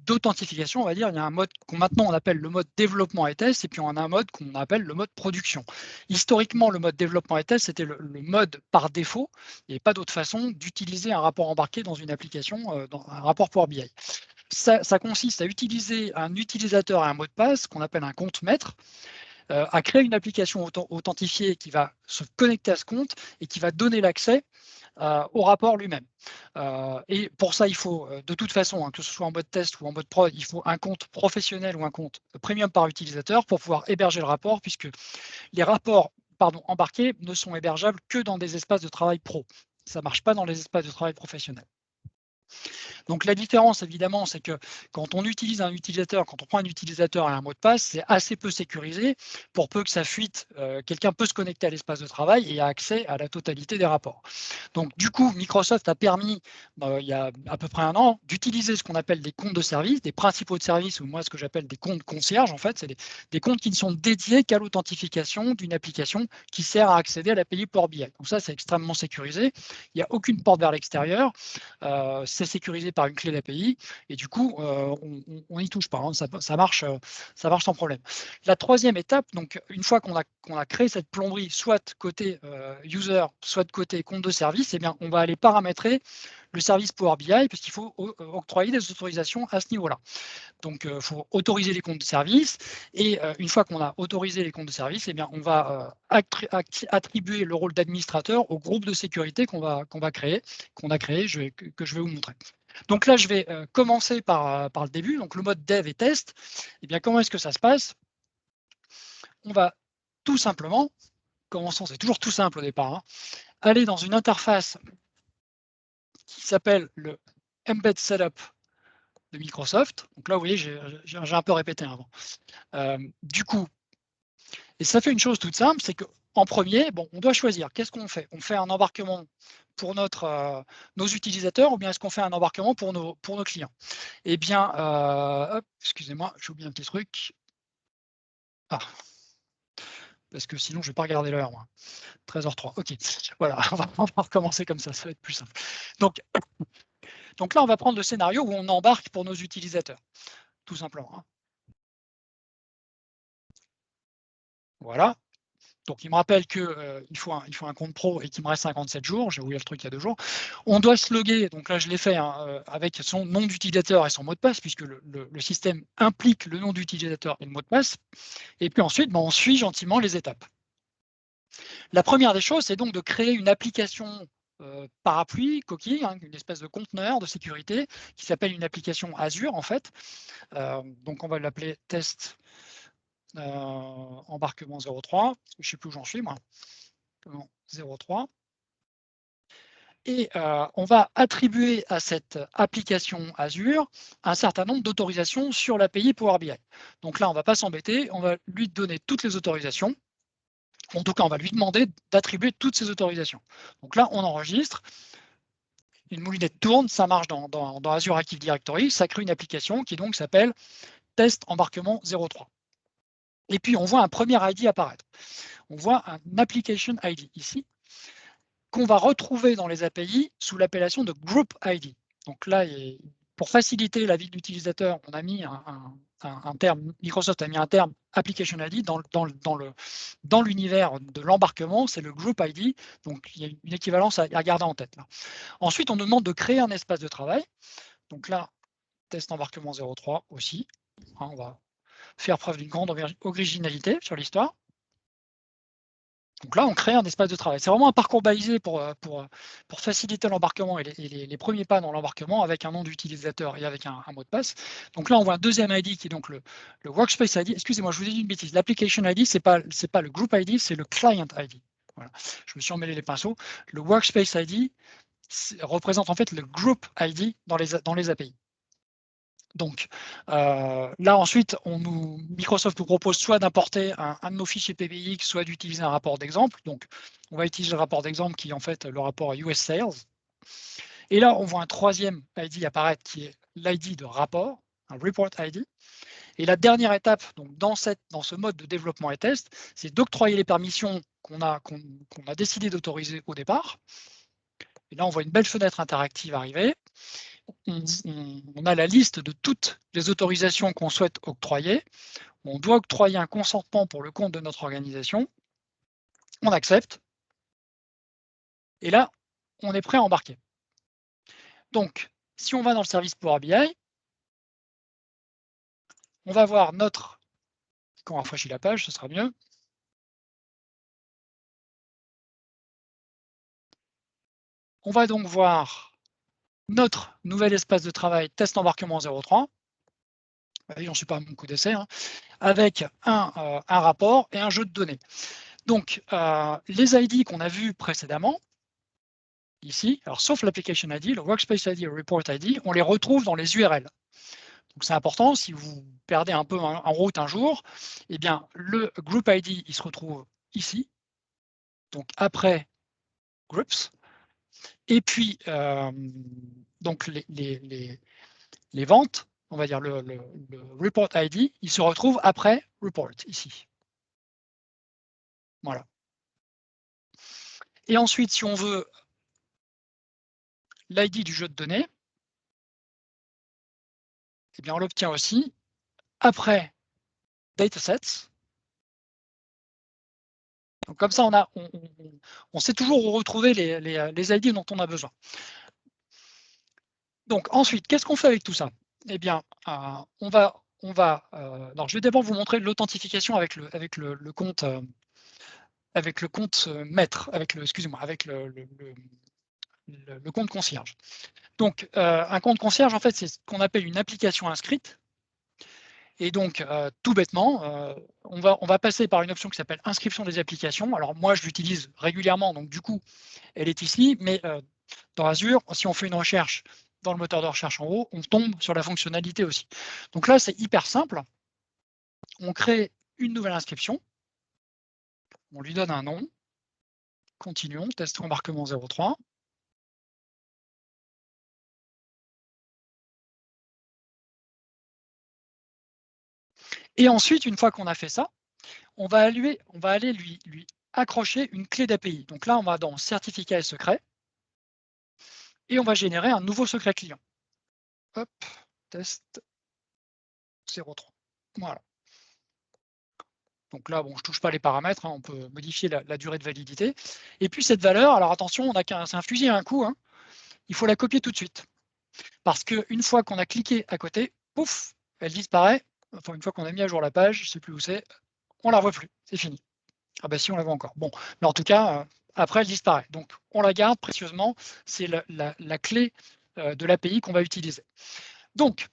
d'authentification, on va dire. Il y a un mode qu'on maintenant on appelle le mode développement et test, et puis on a un mode qu'on appelle le mode production. Historiquement, le mode développement et test, c'était le mode par défaut. Il n'y avait pas d'autre façon d'utiliser un rapport embarqué dans une application, dans un rapport Power BI. Ça consiste à utiliser un utilisateur et un mot de passe qu'on appelle un compte maître, à créer une application authentifiée qui va se connecter à ce compte et qui va donner l'accès au rapport lui-même. Et pour ça, il faut de toute façon, hein, que ce soit en mode test ou en mode prod, il faut un compte professionnel ou un compte premium par utilisateur pour pouvoir héberger le rapport, puisque les rapports embarqués ne sont hébergeables que dans des espaces de travail pro. Ça ne marche pas dans les espaces de travail professionnels. Donc la différence, évidemment, c'est que quand on utilise un utilisateur, quand on prend un utilisateur et un mot de passe, c'est assez peu sécurisé. Pour peu que ça fuite, quelqu'un peut se connecter à l'espace de travail et a accès à la totalité des rapports. Donc du coup, Microsoft a permis, il y a à peu près 1 an, d'utiliser ce qu'on appelle des comptes de service, des principaux de service, ou moi ce que j'appelle des comptes concierges. En fait, c'est des comptes qui ne sont dédiés qu'à l'authentification d'une application qui sert à accéder à l'API Power BI. Donc ça, c'est extrêmement sécurisé. Il n'y a aucune porte vers l'extérieur. C'est sécurisé par une clé d'API et du coup, on n'y touche pas, hein, ça marche sans problème. La troisième étape, donc une fois qu'on a créé cette plomberie, soit côté user, soit côté compte de service, eh bien, on va aller paramétrer le service Power BI parce qu'il faut octroyer des autorisations à ce niveau-là. Donc, il faut autoriser les comptes de service et une fois qu'on a autorisé les comptes de service, eh bien, on va attribuer le rôle d'administrateur au groupe de sécurité qu'on a créé, que je vais vous montrer. Donc là, je vais commencer par le début, donc le mode dev et test. Eh bien, comment est-ce que ça se passe? On va tout simplement, commençons, c'est toujours tout simple au départ, hein, aller dans une interface qui s'appelle le Embed Setup de Microsoft. Donc là, vous voyez, j'ai un peu répété avant. Du coup, et ça fait une chose toute simple, c'est qu'en premier, on doit choisir. Qu'est-ce qu'on fait? On fait un embarquement pour nos utilisateurs ou bien est-ce qu'on fait un embarquement pour nos clients? Eh bien, excusez-moi, j'ai oublié un petit truc. Ah, parce que sinon, je ne vais pas regarder l'heure, moi. 13h03. OK. Voilà, on va recommencer comme ça va être plus simple. Donc là, on va prendre le scénario où on embarque pour nos utilisateurs, tout simplement, hein. Voilà. Donc, il me rappelle qu'il faut un compte pro et qu'il me reste 57 jours. J'ai ouvert le truc il y a 2 jours. On doit se loguer, donc là, je l'ai fait, hein, avec son nom d'utilisateur et son mot de passe, puisque le système implique le nom d'utilisateur et le mot de passe. Et puis ensuite, on suit gentiment les étapes. La première des choses, c'est donc de créer une application parapluie, coquille, hein, une espèce de conteneur de sécurité qui s'appelle une application Azure, en fait. Donc, on va l'appeler test embarquement 03. Je ne sais plus où j'en suis, moi. 03. Et on va attribuer à cette application Azure un certain nombre d'autorisations sur l'API Power BI. Donc là, on ne va pas s'embêter, on va lui donner toutes les autorisations. En tout cas, on va lui demander d'attribuer toutes ces autorisations. Donc là, on enregistre, une moulinette tourne, ça marche dans Azure Active Directory, ça crée une application qui donc s'appelle test embarquement 03. Et puis, on voit un premier ID apparaître. On voit un application ID ici, qu'on va retrouver dans les API sous l'appellation de Group ID. Donc là, il pour faciliter la vie de l'utilisateur, on a mis un terme, Microsoft a mis un terme Application ID dans l'univers de l'embarquement, c'est le Group ID, donc il y a une équivalence à garder en tête là. Ensuite, on nous demande de créer un espace de travail. Donc là, test embarquement 03 aussi. On va faire preuve d'une grande originalité sur l'histoire. Donc là, on crée un espace de travail. C'est vraiment un parcours balisé pour faciliter l'embarquement et les premiers pas dans l'embarquement avec un nom d'utilisateur et avec un mot de passe. Donc là, on voit un deuxième ID qui est donc le Workspace ID. Excusez-moi, je vous ai dit une bêtise. L'Application ID, ce n'est pas le Group ID, c'est le Client ID. Voilà. Je me suis emmêlé les pinceaux. Le Workspace ID représente en fait le Group ID dans les API. Donc là ensuite, Microsoft nous propose soit d'importer un de nos fichiers PBX, soit d'utiliser un rapport d'exemple. Donc on va utiliser le rapport d'exemple qui est en fait le rapport US Sales. Et là, on voit un troisième ID apparaître qui est l'ID de rapport, un Report ID. Et la dernière étape donc, dans ce mode de développement et test, c'est d'octroyer les permissions qu'on a décidé d'autoriser au départ. Et là, on voit une belle fenêtre interactive arriver. On a la liste de toutes les autorisations qu'on souhaite octroyer. On doit octroyer un consentement pour le compte de notre organisation. On accepte. Et là, on est prêt à embarquer. Donc, si on va dans le service Power BI, on va voir notre... Quand on rafraîchit la page, ce sera mieux. On va donc voir notre nouvel espace de travail test embarquement 03. J'en suis pas à mon coup d'essai, hein, avec un rapport et un jeu de données. Donc, les ID qu'on a vus précédemment, ici, alors sauf l'Application ID, le Workspace ID et le Report ID, on les retrouve dans les URL. Donc c'est important, si vous perdez un peu en route un jour, eh bien, le Group ID, il se retrouve ici, donc après Groups, et puis donc les ventes, on va dire le Report ID, il se retrouve après Report, ici. Voilà. Et ensuite, si on veut l'ID du jeu de données, eh bien, on l'obtient aussi après Datasets. Donc, comme ça, on sait toujours où retrouver les ID dont on a besoin. Donc ensuite, qu'est-ce qu'on fait avec tout ça? Eh bien, alors je vais d'abord vous montrer l'authentification avec le compte maître, avec le compte concierge. Donc, un compte concierge, en fait, c'est ce qu'on appelle une application inscrite. Et donc, tout bêtement, on va passer par une option qui s'appelle inscription des applications. Alors moi, je l'utilise régulièrement, donc du coup, elle est ici, mais dans Azure, si on fait une recherche dans le moteur de recherche en haut, on tombe sur la fonctionnalité aussi. Donc là, c'est hyper simple. On crée une nouvelle inscription. On lui donne un nom. Continuons, test embarquement 03. Et ensuite, une fois qu'on a fait ça, on va aller lui accrocher une clé d'API. Donc là, on va dans certificat et secret. Et on va générer un nouveau secret client. Hop, test 03. Voilà. Donc là, bon, je ne touche pas les paramètres, hein, on peut modifier la durée de validité. Et puis cette valeur, alors attention, c'est un fusil à un coup, hein, il faut la copier tout de suite. Parce qu'une fois qu'on a cliqué à côté, pouf, elle disparaît. Enfin, une fois qu'on a mis à jour la page, je ne sais plus où c'est, on ne la revoit plus, c'est fini. Ah ben si, on la voit encore. Bon, mais en tout cas, après, elle disparaît. Donc, on la garde précieusement, c'est la clé de l'API qu'on va utiliser. Donc,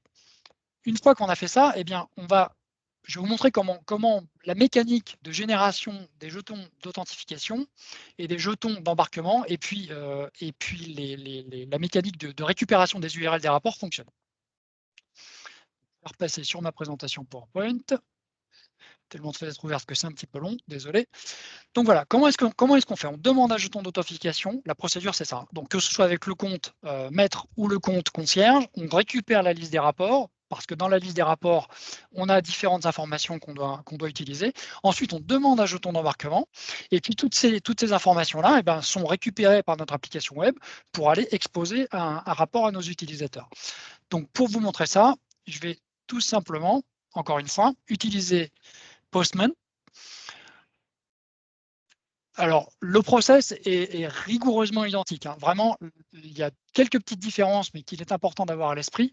une fois qu'on a fait ça, eh bien, je vais vous montrer comment la mécanique de génération des jetons d'authentification et des jetons d'embarquement et puis la mécanique de récupération des URL des rapports fonctionne. Je vais repasser sur ma présentation PowerPoint. Tellement de fenêtres ouvertes que c'est un petit peu long, désolé. Donc voilà, comment est-ce qu'on fait? On demande un jeton d'authentification, la procédure c'est ça. Donc que ce soit avec le compte maître ou le compte concierge, on récupère la liste des rapports, parce que dans la liste des rapports, on a différentes informations qu'on doit utiliser. Ensuite, on demande un jeton d'embarquement, et puis toutes ces informations-là sont récupérées par notre application web pour aller exposer un rapport à nos utilisateurs. Donc, pour vous montrer ça, je vais tout simplement, encore une fois, utiliser Postman. Alors, le process est rigoureusement identique. Hein. Vraiment, il y a quelques petites différences, mais qu'il est important d'avoir à l'esprit.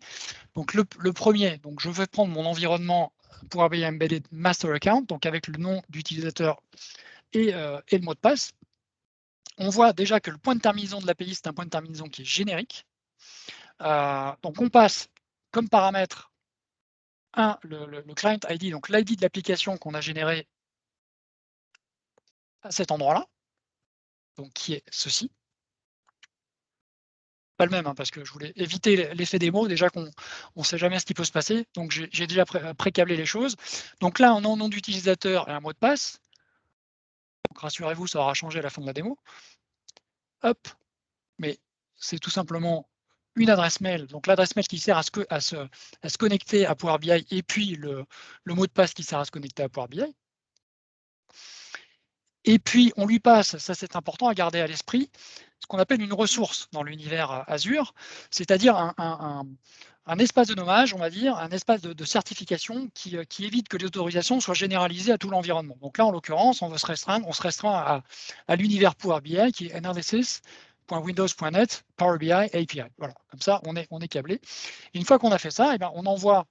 Donc, le premier, donc je vais prendre mon environnement Power BI Embedded Master Account, donc avec le nom d'utilisateur et le mot de passe. On voit déjà que le point de terminaison de l'API, c'est un point de terminaison qui est générique. Donc, on passe comme paramètre le client ID, donc l'ID de l'application qu'on a généré à cet endroit-là, donc qui est ceci. Pas le même, hein, parce que je voulais éviter l'effet démo, déjà qu'on ne sait jamais ce qui peut se passer, donc j'ai déjà pré-câblé les choses. Donc là, on a un nom d'utilisateur et un mot de passe. Donc rassurez-vous, ça aura changé à la fin de la démo. Hop, mais c'est tout simplement une adresse mail, donc l'adresse mail qui sert à se connecter à Power BI, et puis le mot de passe qui sert à se connecter à Power BI. Et puis, on lui passe, ça c'est important à garder à l'esprit, ce qu'on appelle une ressource dans l'univers Azure, c'est-à-dire un espace de nommage, on va dire, un espace de certification qui évite que les autorisations soient généralisées à tout l'environnement. Donc là, en l'occurrence, on se restreint à l'univers Power BI qui est nrds.windows.net Power BI API. Voilà, comme ça, on est câblé. Et une fois qu'on a fait ça, on envoie.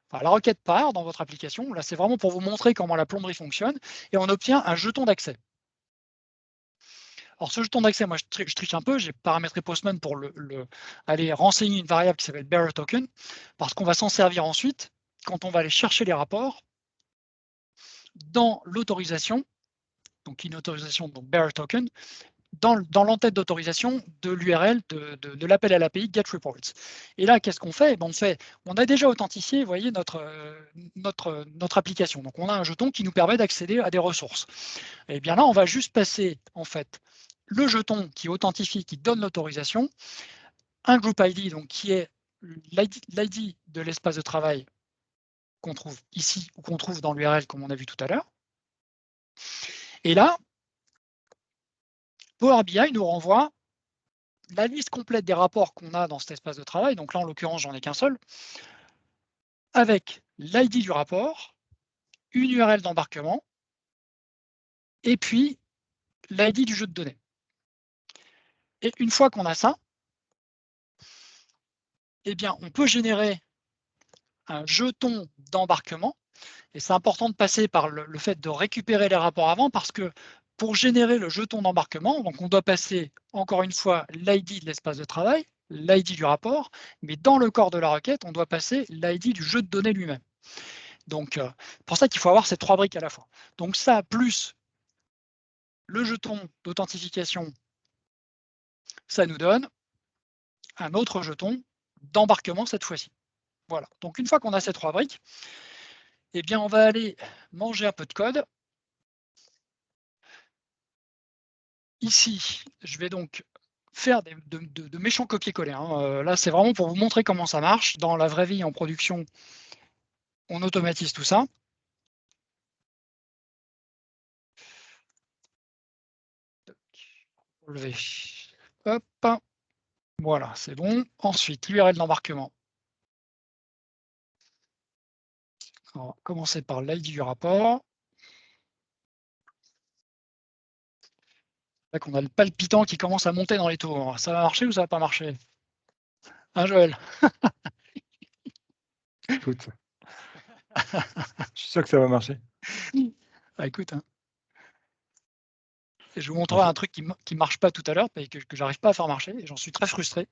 Enfin, la requête part dans votre application. Là, c'est vraiment pour vous montrer comment la plomberie fonctionne. Et on obtient un jeton d'accès. Alors, ce jeton d'accès, moi, je triche un peu. J'ai paramétré Postman pour aller renseigner une variable qui s'appelle bearer token, parce qu'on va s'en servir ensuite quand on va aller chercher les rapports dans l'autorisation, donc une autorisation, donc bearer token, dans l'entête d'autorisation de l'URL de l'appel à l'API GetReports. Et là, qu'est-ce qu'on fait? On a déjà authentifié, vous voyez, notre application. Donc, on a un jeton qui nous permet d'accéder à des ressources. Et bien là, on va juste passer, en fait, le jeton qui authentifie, qui donne l'autorisation, un group ID, donc qui est l'ID de l'espace de travail qu'on trouve ici ou qu'on trouve dans l'URL, comme on a vu tout à l'heure. Et là, Power BI nous renvoie la liste complète des rapports qu'on a dans cet espace de travail, donc là en l'occurrence j'en ai qu'un seul, avec l'ID du rapport, une URL d'embarquement, et puis l'ID du jeu de données. Et une fois qu'on a ça, eh bien, on peut générer un jeton d'embarquement, et c'est important de passer par le fait de récupérer les rapports avant, parce que pour générer le jeton d'embarquement, donc on doit passer encore une fois l'ID de l'espace de travail, l'ID du rapport, mais dans le corps de la requête, on doit passer l'ID du jeu de données lui-même. Donc, pour ça qu'il faut avoir ces trois briques à la fois. Donc ça, plus le jeton d'authentification, ça nous donne un autre jeton d'embarquement cette fois-ci. Voilà. Donc une fois qu'on a ces trois briques, eh bien, on va aller manger un peu de code. Ici, je vais donc faire de méchants copier-coller. Hein. Là, c'est vraiment pour vous montrer comment ça marche. Dans la vraie vie, en production, on automatise tout ça. Relever. Hop. Voilà, c'est bon. Ensuite, l'URL d'embarquement. On va commencer par l'ID du rapport. Là qu'on a le palpitant qui commence à monter dans les tours. Ça va marcher ou ça va pas marcher? Hein, Joël? Écoute, je suis sûr que ça va marcher. Bah, écoute, hein. Et je vous montrerai un truc qui ne marche pas tout à l'heure, et que j'arrive pas à faire marcher, et j'en suis très frustré,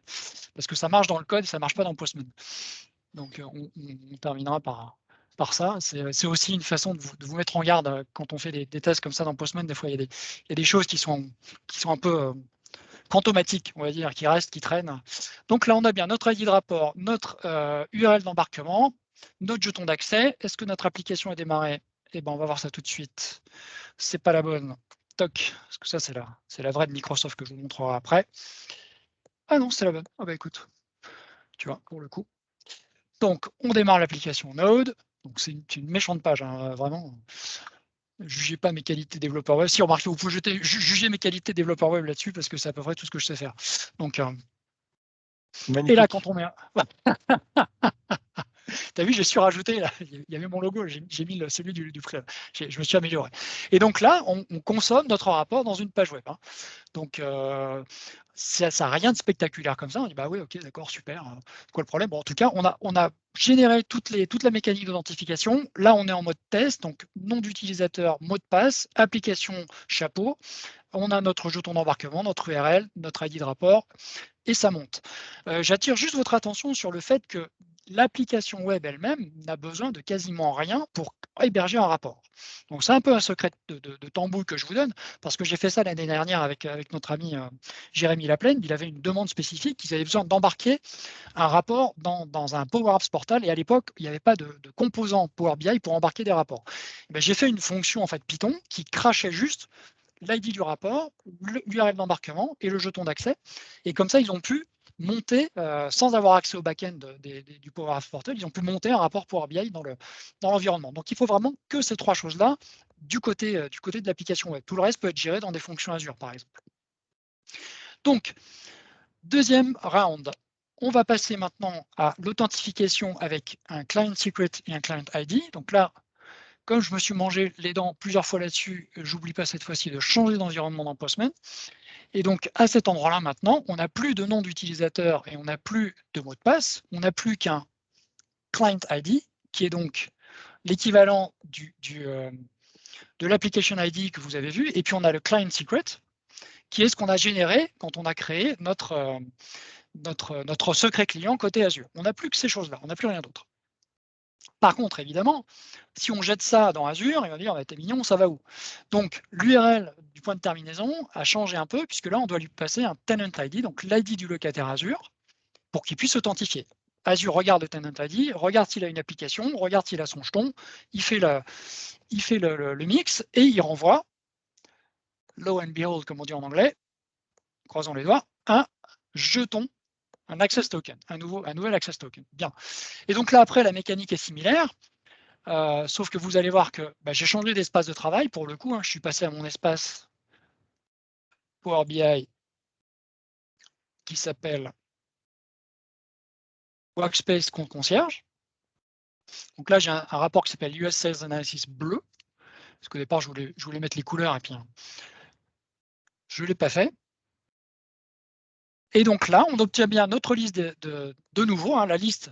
parce que ça marche dans le code et ça marche pas dans Postman. Donc on terminera par ça. C'est aussi une façon de vous mettre en garde quand on fait des tests comme ça dans Postman. Des fois, il y a des choses qui sont un peu fantomatiques, on va dire, qui restent, qui traînent. Donc là, on a bien notre ID de rapport, notre URL d'embarquement, notre jeton d'accès. Est-ce que notre application est démarrée? Eh ben, on va voir ça tout de suite. C'est pas la bonne. Toc, parce que ça, c'est la vraie de Microsoft que je vous montrerai après. Ah non, c'est la bonne. Ah bah écoute, tu vois, pour le coup. Donc, on démarre l'application Node. Donc, c'est une méchante page, hein, vraiment. Jugez pas mes qualités développeur web. Si, remarquez, vous pouvez juger mes qualités développeur web là-dessus parce que c'est à peu près tout ce que je sais faire. Donc, et là, quand on met... T'as vu, j'ai surajouté, là, il y avait mon logo, j'ai mis celui du frère. Je me suis amélioré. Et donc là, on consomme notre rapport dans une page web. Hein. Donc, ça n'a rien de spectaculaire comme ça. On dit, bah oui, ok, d'accord, super. Quoi le problème? Bon, en tout cas, on a généré toute la mécanique d'identification. Là, on est en mode test, donc nom d'utilisateur, mot de passe, application, chapeau. On a notre jeton d'embarquement, notre URL, notre ID de rapport, et ça monte. J'attire juste votre attention sur le fait que l'application web elle-même n'a besoin de quasiment rien pour héberger un rapport. Donc c'est un peu un secret de tambouille que je vous donne, parce que j'ai fait ça l'année dernière avec notre ami Jérémy Laplaine. Il avait une demande spécifique, ils avaient besoin d'embarquer un rapport dans un Power Apps portal, et à l'époque, il n'y avait pas de composant Power BI pour embarquer des rapports. J'ai fait une fonction en fait Python qui crachait juste l'ID du rapport, l'URL d'embarquement et le jeton d'accès. Et comme ça, ils ont pu monter, sans avoir accès au back-end du Power Apps Portal, ils ont pu monter un rapport Power BI dans l'environnement. Donc, il faut vraiment que ces trois choses-là du côté de l'application web. Tout le reste peut être géré dans des fonctions Azure, par exemple. Donc, deuxième round. On va passer maintenant à l'authentification avec un client secret et un client ID. Donc là, comme je me suis mangé les dents plusieurs fois là-dessus, j'oublie pas cette fois-ci de changer d'environnement dans Postman. Et donc, à cet endroit-là, maintenant, on n'a plus de nom d'utilisateur et on n'a plus de mot de passe. On n'a plus qu'un client ID, qui est donc l'équivalent de l'application ID que vous avez vu. Et puis, on a le client secret, qui est ce qu'on a généré quand on a créé notre secret client côté Azure. On n'a plus que ces choses-là, on n'a plus rien d'autre. Par contre, évidemment, si on jette ça dans Azure, il va dire, bah, t'es mignon, ça va où? Donc, l'URL du point de terminaison a changé un peu, puisque là, on doit lui passer un tenant ID, donc l'ID du locataire Azure, pour qu'il puisse s'authentifier. Azure regarde le tenant ID, regarde s'il a une application, regarde s'il a son jeton, il fait le mix, et il renvoie, lo and behold, comme on dit en anglais, croisons les doigts, un jeton, un access token, un nouvel access token. Bien. Et donc là, après, la mécanique est similaire. Sauf que vous allez voir que j'ai changé d'espace de travail pour le coup. Hein, je suis passé à mon espace Power BI qui s'appelle Workspace Compte Concierge. Donc là, j'ai un rapport qui s'appelle US Sales Analysis bleu. Parce qu'au départ, je voulais mettre les couleurs et puis je ne l'ai pas fait. Et donc là, on obtient bien notre liste de nouveau, hein, la liste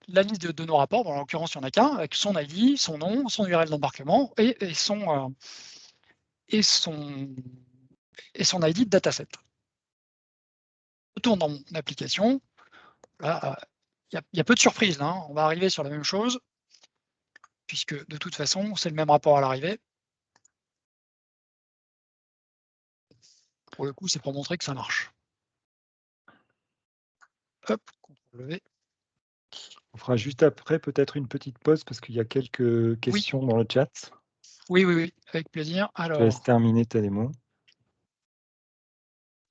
de nos rapports. Bon, en l'occurrence, il n'y en a qu'un, avec son ID, son nom, son URL d'embarquement et son ID de dataset. Je retourne dans mon application. Là, il y a peu de surprises. Là, hein. On va arriver sur la même chose, puisque de toute façon, c'est le même rapport à l'arrivée. Pour le coup, c'est pour montrer que ça marche. Hop, CTRL V. On fera juste après peut-être une petite pause parce qu'il y a quelques questions dans le chat. Oui, avec plaisir. Alors, je te laisse terminer ta démo.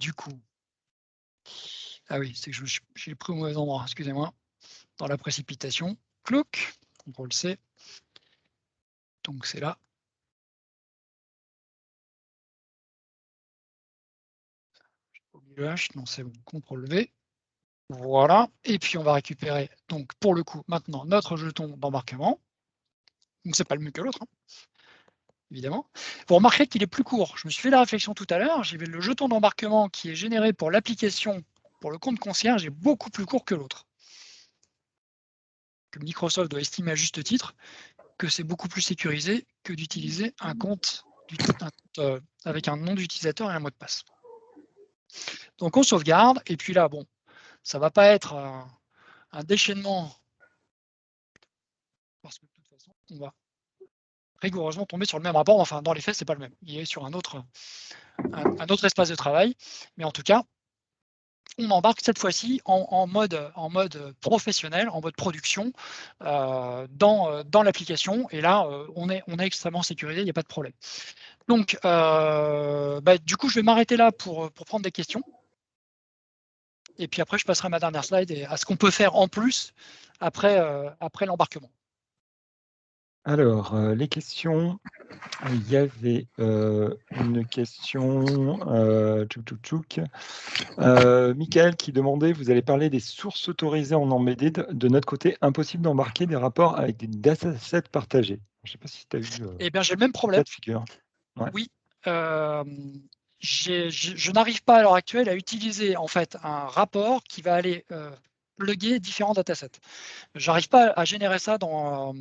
Du coup, ah oui, c'est que j'ai pris au mauvais endroit, excusez-moi, dans la précipitation. Cloc, CTRL C. Donc c'est là. J'ai oublié le H, non c'est bon, CTRL V. Voilà, et puis on va récupérer, donc pour le coup, maintenant notre jeton d'embarquement. Donc c'est pas le même que l'autre, hein, évidemment. Vous remarquerez qu'il est plus court. Je me suis fait la réflexion tout à l'heure. J'ai vu le jeton d'embarquement qui est généré pour l'application, pour le compte concierge, est beaucoup plus court que l'autre. Que Microsoft doit estimer à juste titre que c'est beaucoup plus sécurisé que d'utiliser un compte avec un nom d'utilisateur et un mot de passe. Donc on sauvegarde, et puis là, bon, ça ne va pas être un déchaînement, parce que de toute façon, on va rigoureusement tomber sur le même rapport. Enfin, dans les faits, ce n'est pas le même. Il est sur un autre espace de travail, mais en tout cas, on embarque cette fois-ci en mode professionnel, en mode production, dans l'application, et là, on est extrêmement sécurisé, il n'y a pas de problème. Donc, du coup, je vais m'arrêter là pour prendre des questions. Et puis après, je passerai à ma dernière slide et à ce qu'on peut faire en plus après l'embarquement. Alors, les questions. Il y avait une question, Michael qui demandait, vous allez parler des sources autorisées en embedded. De notre côté, impossible d'embarquer des rapports avec des datasets partagés. Je ne sais pas si tu as eu Eh bien, j'ai le même ce problème. cas de figure. Ouais. Oui. Je n'arrive pas à l'heure actuelle à utiliser en fait un rapport qui va aller plugger différents datasets. J'arrive pas à générer ça dans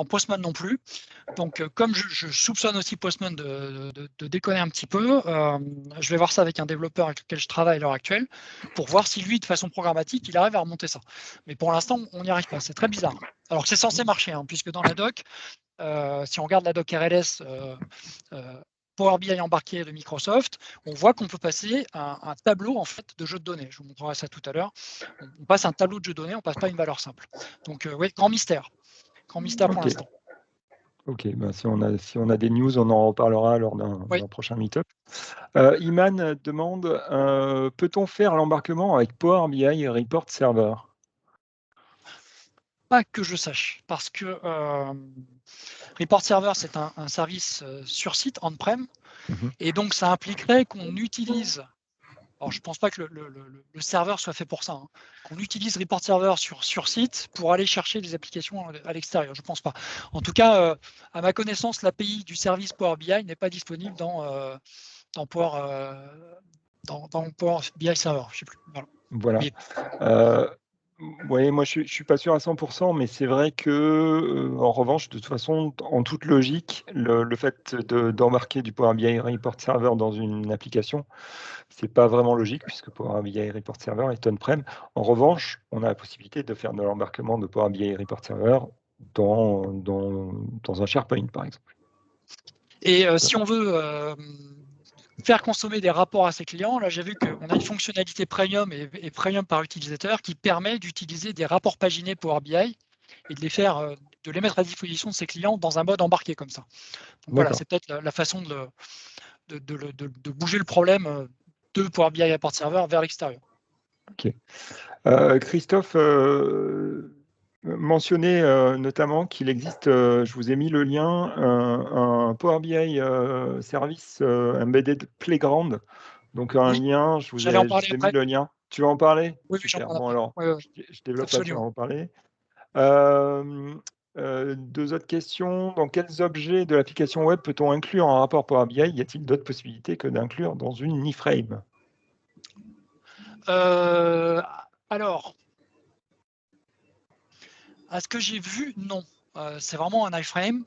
Postman non plus. Donc, comme je soupçonne aussi Postman de déconner un petit peu, je vais voir ça avec un développeur avec lequel je travaille à l'heure actuelle pour voir si lui, de façon programmatique, il arrive à remonter ça. Mais pour l'instant, on n'y arrive pas. C'est très bizarre. Alors que c'est censé marcher, hein, puisque dans la doc, si on regarde la doc RLS Power BI embarqué de Microsoft, on voit qu'on peut passer un tableau en fait de jeu de données. Je vous montrerai ça tout à l'heure. On passe un tableau de jeu de données, on passe pas une valeur simple. Donc, oui, grand mystère. Grand mystère pour l'instant. Ok, ben, si on a des news, on en reparlera lors d'un prochain meet-up. Iman demande, peut-on faire l'embarquement avec Power BI Report Server? Pas que je sache, parce que Report Server, c'est un service sur site, on-prem, et donc ça impliquerait qu'on utilise, alors je ne pense pas que le serveur soit fait pour ça, hein, qu'on utilise Report Server sur site pour aller chercher des applications à l'extérieur, je ne pense pas. En tout cas, à ma connaissance, l'API du service Power BI n'est pas disponible dans Power BI Server, je sais plus. Voilà. Mais, Oui, moi je suis pas sûr à 100%, mais c'est vrai que, en revanche, de toute façon, en toute logique, le fait d'embarquer du Power BI Report Server dans une application, c'est pas vraiment logique puisque Power BI Report Server est on-prem. En revanche, on a la possibilité de faire de l'embarquement de Power BI Report Server dans un SharePoint, par exemple. et si on veut faire consommer des rapports à ses clients, là j'ai vu qu'on a une fonctionnalité premium et premium par utilisateur qui permet d'utiliser des rapports paginés Power BI et de les mettre à disposition de ses clients dans un mode embarqué comme ça. Donc voilà, c'est peut-être la façon de bouger le problème de Power BI Report Server vers l'extérieur. Ok. Christophe mentionnait notamment qu'il existe, je vous ai mis le lien, un Power BI service embedded Playground. Donc un lien, je vous J'allais en ai parler mis après. le lien. Tu veux en parler? Oui, j'en Super. parle Bon après. alors, Oui, je développe pas, tu vas absolument. en parler. Deux autres questions. Dans quels objets de l'application web peut-on inclure un rapport Power BI? Y a-t-il d'autres possibilités que d'inclure dans une iframe? Alors, à ce que j'ai vu, non. C'est vraiment un iframe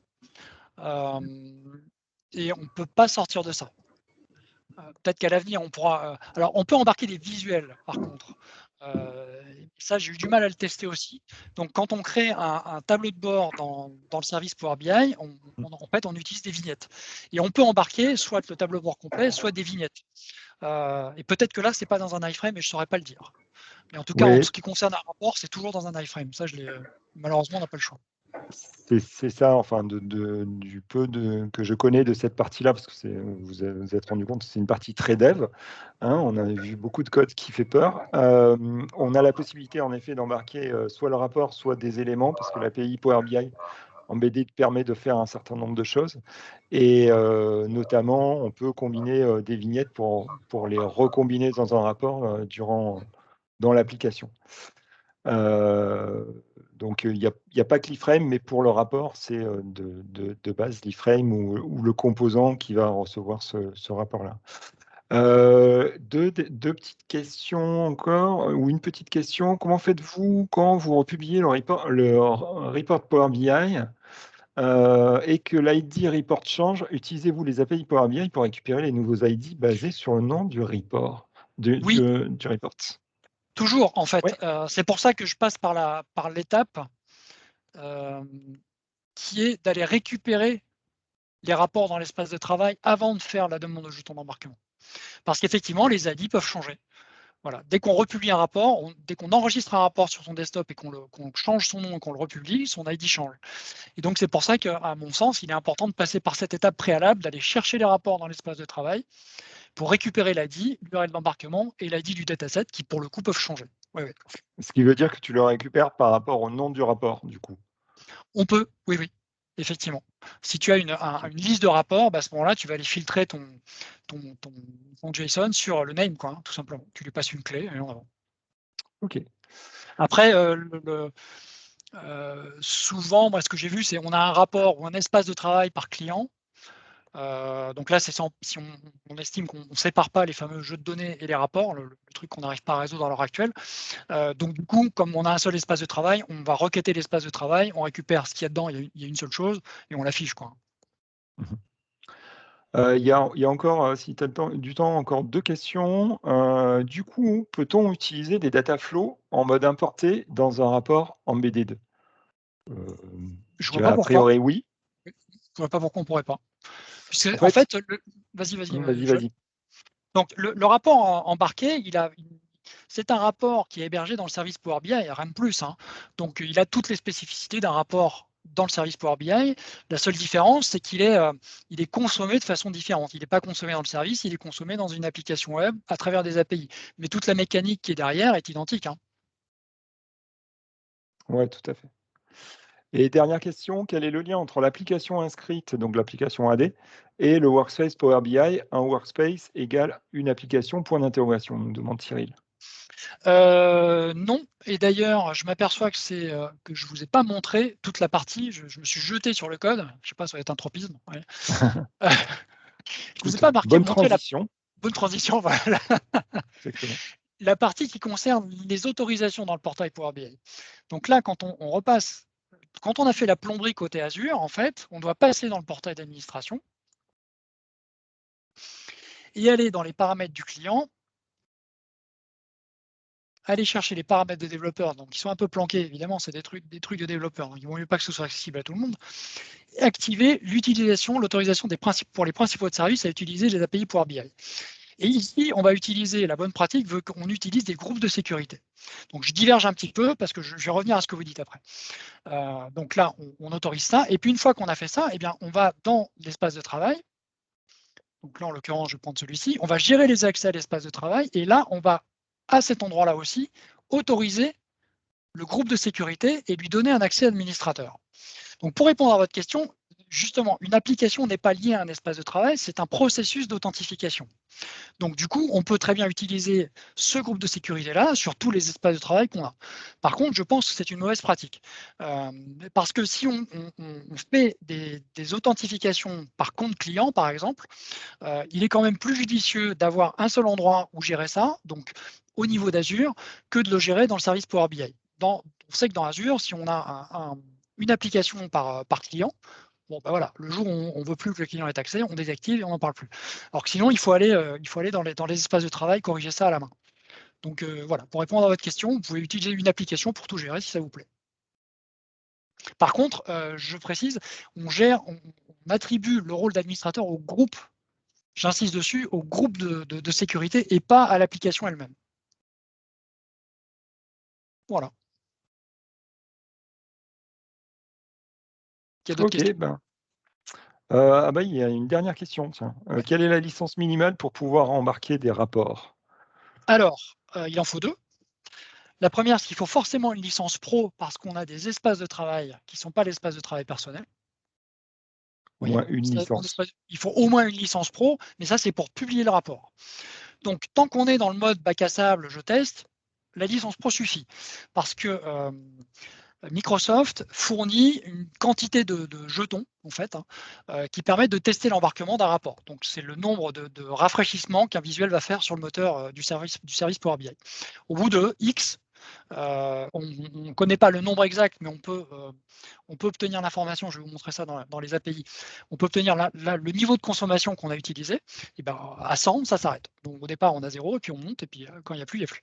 et on ne peut pas sortir de ça. Peut-être qu'à l'avenir, on pourra. Alors, on peut embarquer des visuels, par contre. Ça, j'ai eu du mal à le tester aussi. Donc, quand on crée un tableau de bord dans le service Power BI, en fait, on utilise des vignettes. Et on peut embarquer soit le tableau de bord complet, soit des vignettes. Et peut-être que là, c'est pas dans un iframe, et je ne saurais pas le dire. Mais en tout cas, en Oui, ce qui concerne un rapport, c'est toujours dans un iframe. Ça, malheureusement, on n'a pas le choix. c'est ça, enfin, du peu que je connais de cette partie-là, parce que vous êtes rendu compte que c'est une partie très dev. Hein, on a vu beaucoup de code qui fait peur. On a la possibilité, en effet, d'embarquer soit le rapport, soit des éléments, parce que l'API Power BI embedded permet de faire un certain nombre de choses. Et notamment, on peut combiner des vignettes pour les recombiner dans un rapport dans l'application. Donc, il n'y a pas que l'iframe, mais pour le rapport, c'est de base l'iframe ou le composant qui va recevoir ce rapport-là. Deux petites questions encore, ou une petite question. Comment faites-vous quand vous republiez le report Power BI et que l'ID report change? Utilisez-vous les API Power BI pour récupérer les nouveaux ID basés sur le nom du report, Oui, du report? toujours, en Oui. fait. C'est pour ça que je passe par l'étape qui est d'aller récupérer les rapports dans l'espace de travail avant de faire la demande de jeton d'embarquement. Parce qu'effectivement, les ID peuvent changer. Voilà. Dès qu'on republie un rapport, dès qu'on enregistre un rapport sur son desktop et qu'on change son nom et qu'on le republie, son ID change. Et donc, c'est pour ça qu'à mon sens, il est important de passer par cette étape préalable, d'aller chercher les rapports dans l'espace de travail pour récupérer l'ID, l'URL d'embarquement et l'ID du dataset qui, pour le coup, peuvent changer. Oui. Ce qui veut dire que tu le récupères par rapport au nom du rapport, du coup. On peut, oui, effectivement. Si tu as une liste de rapports, à ce moment-là, tu vas aller filtrer ton JSON sur le name, quoi, tout simplement. Tu lui passes une clé et en avant. OK. Après, souvent, moi, ce que j'ai vu, c'est on a un rapport ou un espace de travail par client. Donc là, c'est si on estime qu'on ne sépare pas les fameux jeux de données et les rapports, le truc qu'on n'arrive pas à résoudre à l'heure actuelle. Donc du coup, comme on a un seul espace de travail, on va requêter l'espace de travail, on récupère ce qu'il y a dedans, il y a une seule chose, et on l'affiche, quoi. Il y a encore, si tu as du temps, encore 2 questions. Du coup, peut-on utiliser des data flows en mode importé dans un rapport embedded? Je Je vois dirais pas a pourquoi. priori oui. Je vois pas pourquoi on pourrait pas. Puisque, En en fait, fait, vas-y, vas-y. Donc, le rapport embarqué, c'est un rapport qui est hébergé dans le service Power BI, rien de plus, hein. Donc, il a toutes les spécificités d'un rapport dans le service Power BI. La seule différence, c'est qu'il est consommé de façon différente. Il n'est pas consommé dans le service, il est consommé dans une application web à travers des API. Mais toute la mécanique qui est derrière est identique, hein. Ouais, tout à fait. Et dernière question, quel est le lien entre l'application inscrite, donc l'application AD, et le workspace Power BI? Un workspace égale une application, point d'interrogation, nous demande Cyril. Non, et d'ailleurs, je m'aperçois que je vous ai pas montré toute la partie. Je me suis jeté sur le code. Je sais pas, ça va être un tropisme. Ouais. Je vous ai Écoute, pas bonne montré la transition. bonne transition. Voilà. Exactement. La partie qui concerne les autorisations dans le portail Power BI. Donc là, quand on repasse, quand on a fait la plomberie côté Azure, en fait, on doit passer dans le portail d'administration et aller dans les paramètres du client, aller chercher les paramètres de développeurs, donc qui sont un peu planqués, évidemment, c'est des trucs de développeurs, donc il ne vaut mieux pas que ce soit accessible à tout le monde, et activer l'autorisation pour les principaux de services à utiliser les API Power BI. Et ici, on va utiliser, la bonne pratique veut qu'on utilise des groupes de sécurité. Donc je diverge un petit peu parce que je vais revenir à ce que vous dites après. Donc là, on autorise ça. Et puis une fois qu'on a fait ça, eh bien, on va dans l'espace de travail. Donc là, en l'occurrence, je vais prendre celui-ci. On va gérer les accès à l'espace de travail. Et là, on va, à cet endroit-là aussi, autoriser le groupe de sécurité et lui donner un accès administrateur. Donc pour répondre à votre question, justement, une application n'est pas liée à un espace de travail, c'est un processus d'authentification. Donc du coup, on peut très bien utiliser ce groupe de sécurité-là sur tous les espaces de travail qu'on a. Par contre, je pense que c'est une mauvaise pratique. Parce que si on fait des authentifications par compte client, par exemple, il est quand même plus judicieux d'avoir un seul endroit où gérer ça, donc au niveau d'Azure, que de le gérer dans le service Power BI. On sait que dans Azure, si on a une application par client, bon, ben voilà, le jour où on ne veut plus que le client ait accès, on désactive et on n'en parle plus. Alors que sinon, il faut aller dans les espaces de travail, corriger ça à la main. Donc voilà, pour répondre à votre question, vous pouvez utiliser une application pour tout gérer si ça vous plaît. Par contre, je précise, on attribue le rôle d'administrateur au groupe, j'insiste dessus, au groupe de sécurité et pas à l'application elle-même. Voilà. Il y a d'autres Ok, questions? il y a une dernière question, tiens. Quelle est la licence minimale pour pouvoir embarquer des rapports? Alors, il en faut deux. La première, c'est qu'il faut forcément une licence pro parce qu'on a des espaces de travail qui ne sont pas l'espace de travail personnel. Au Oui, moins une licence. il faut au moins une licence pro, mais ça, c'est pour publier le rapport. Donc, tant qu'on est dans le mode bac à sable, je teste, la licence pro suffit. Parce que Microsoft fournit une quantité de jetons, en fait, hein, qui permettent de tester l'embarquement d'un rapport. Donc, c'est le nombre de rafraîchissements qu'un visuel va faire sur le moteur du service Power BI. Au bout de X, on ne connaît pas le nombre exact, mais on peut obtenir l'information, je vais vous montrer ça dans les API, on peut obtenir le niveau de consommation qu'on a utilisé, et ben, à 100, ça s'arrête. Donc au départ, on a 0, et puis on monte, et puis quand il n'y a plus, il n'y a plus.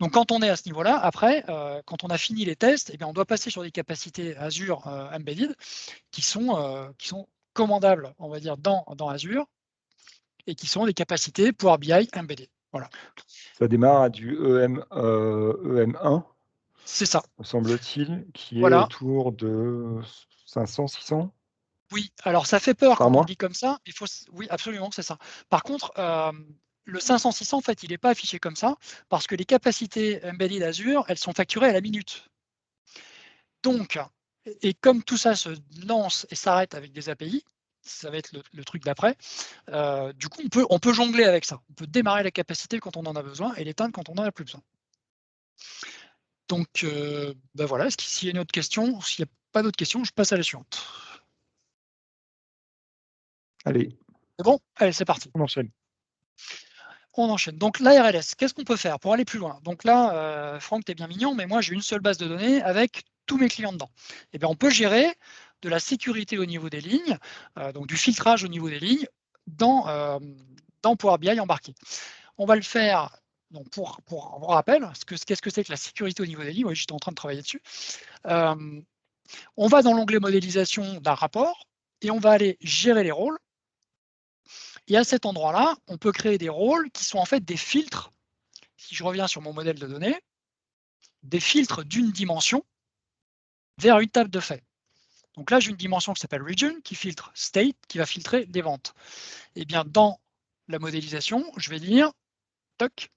Donc quand on est à ce niveau-là, après, quand on a fini les tests, et bien, on doit passer sur des capacités Azure Embedded qui sont commandables, on va dire, dans Azure, et qui sont des capacités Power BI Embedded. Voilà. Ça démarre à du EM1, C'est ça. me semble-t-il, qui est Voilà. autour de 500, 600 Oui, alors ça fait peur par quand on le mois? dit comme ça. Oui, absolument, c'est ça. Par contre, le 500-600, en fait, il n'est pas affiché comme ça parce que les capacités embedded Azure, elles sont facturées à la minute. Donc, et comme tout ça se lance et s'arrête avec des API, ça va être le truc d'après, du coup, on peut jongler avec ça. On peut démarrer la capacité quand on en a besoin et l'éteindre quand on n'en a plus besoin. Donc, ben voilà, s'il y a une autre question, s'il n'y a pas d'autres questions, je passe à la suivante. Allez. C'est bon? Allez, c'est parti. On enchaîne. On enchaîne. Donc l'ARLS, qu'est-ce qu'on peut faire pour aller plus loin? Donc là, Franck, tu es bien mignon, mais moi j'ai une seule base de données avec tous mes clients dedans. Et bien, on peut gérer de la sécurité au niveau des lignes, donc du filtrage au niveau des lignes dans Power BI embarqué. On va le faire, donc pour rappel, qu'est-ce que c'est que la sécurité au niveau des lignes? Oui, j'étais en train de travailler dessus. On va dans l'onglet modélisation d'un rapport et on va aller gérer les rôles. Et à cet endroit-là, on peut créer des rôles qui sont en fait des filtres. Si je reviens sur mon modèle de données, des filtres d'une dimension vers une table de fait. Donc là, j'ai une dimension qui s'appelle region, qui filtre state, qui va filtrer les ventes. Et bien, dans la modélisation, je vais dire, toc,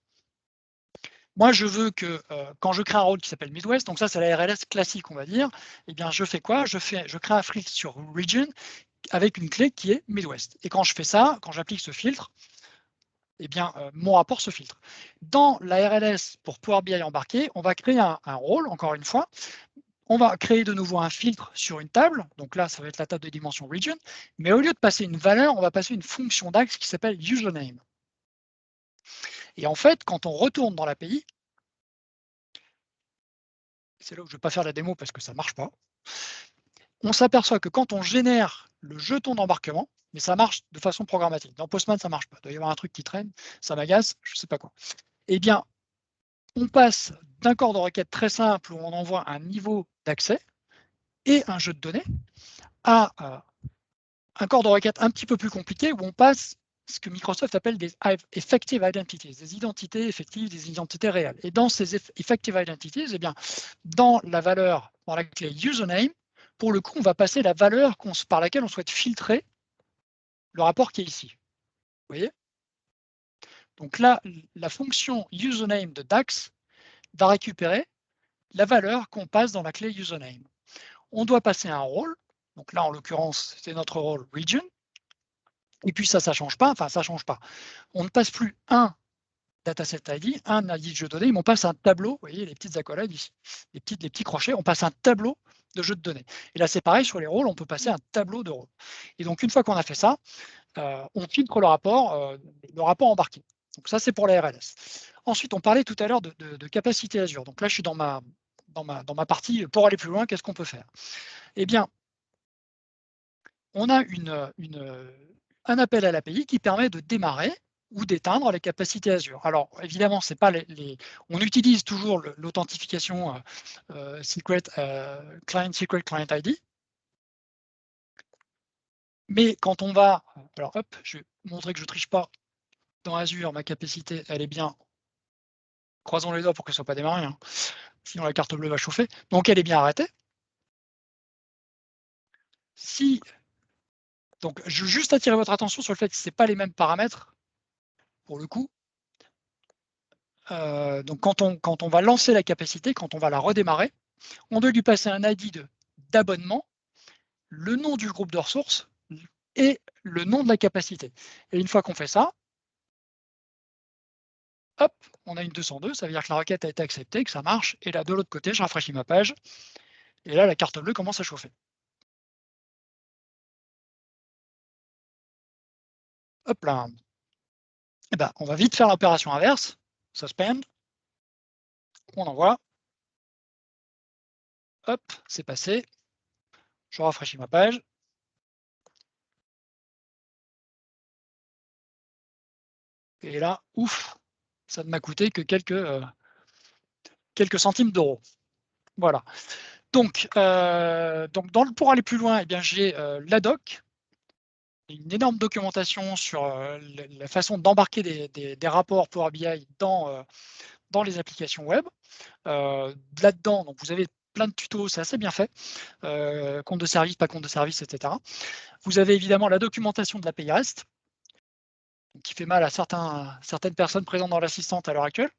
moi, je veux que quand je crée un rôle qui s'appelle Midwest, donc ça, c'est la RLS classique, on va dire, et bien, je fais quoi? Je crée un filtre sur region avec une clé qui est Midwest. Et quand je fais ça, quand j'applique ce filtre, eh bien, mon rapport se filtre. Dans la RLS pour Power BI embarqué, on va créer un rôle, encore une fois. On va créer de nouveau un filtre sur une table. Donc là, ça va être la table de dimension region. Mais au lieu de passer une valeur, on va passer une fonction d'Axe qui s'appelle username. Et en fait, quand on retourne dans l'API, c'est là où je ne vais pas faire la démo parce que ça ne marche pas, on s'aperçoit que quand on génère le jeton d'embarquement, mais ça marche de façon programmatique. Dans Postman, ça ne marche pas. Il doit y avoir un truc qui traîne, ça m'agace, je ne sais pas quoi. Eh bien, on passe d'un corps de requête très simple où on envoie un niveau d'accès et un jeu de données à un corps de requête un petit peu plus compliqué où on passe ce que Microsoft appelle des effective identities, des identités effectives, des identités réelles. Et dans ces effective identities, eh bien, dans la valeur, dans la clé username, pour le coup, on va passer la valeur par laquelle on souhaite filtrer le rapport qui est ici. Vous voyez? Donc là, la fonction username de DAX va récupérer la valeur qu'on passe dans la clé username. On doit passer un rôle. Donc là, en l'occurrence, c'est notre rôle region. Et puis ça ne change pas. Enfin, ça ne change pas. On ne passe plus un dataset ID, un ID de jeu de données, mais on passe un tableau. Vous voyez les petites accolades ici, les petits crochets. On passe un tableau de jeu de données. Et là, c'est pareil sur les rôles. On peut passer un tableau de rôles. Et donc, une fois qu'on a fait ça, on filtre le rapport embarqué. Donc ça, c'est pour la RLS. Ensuite, on parlait tout à l'heure de capacité Azure. Donc là, je suis dans ma partie pour aller plus loin, qu'est-ce qu'on peut faire? Eh bien, on a un appel à l'API qui permet de démarrer ou d'éteindre les capacités Azure. Alors, évidemment, c'est pas on utilise toujours l'authentification client secret client ID. Mais quand on va, alors hop, je vais montrer que je ne triche pas. Dans Azure, ma capacité, elle est bien, croisons les doigts pour qu'elle ne soit pas démarrée, hein. Sinon la carte bleue va chauffer. Donc elle est bien arrêtée. Donc je veux juste attirer votre attention sur le fait que ce n'est pas les mêmes paramètres, pour le coup. Donc quand on va lancer la capacité, quand on va la redémarrer, on doit lui passer un ID d'abonnement, le nom du groupe de ressources et le nom de la capacité. Et une fois qu'on fait ça, hop, on a une 202, ça veut dire que la requête a été acceptée, que ça marche. Et là, de l'autre côté, je rafraîchis ma page. Et là, la carte bleue commence à chauffer. Hop là. Eh ben, on va vite faire l'opération inverse. Suspend. On envoie. Hop, c'est passé. Je rafraîchis ma page. Et là, ouf, ça ne m'a coûté que quelques centimes d'euros. Voilà. Donc pour aller plus loin, eh bien, j'ai la doc, une énorme documentation sur la façon d'embarquer des rapports Power BI dans les applications web. Là-dedans, donc vous avez plein de tutos, c'est assez bien fait. Compte de service, pas compte de service, etc. Vous avez évidemment la documentation de l'API REST. qui fait mal à certaines personnes présentes dans l'assistante à l'heure actuelle.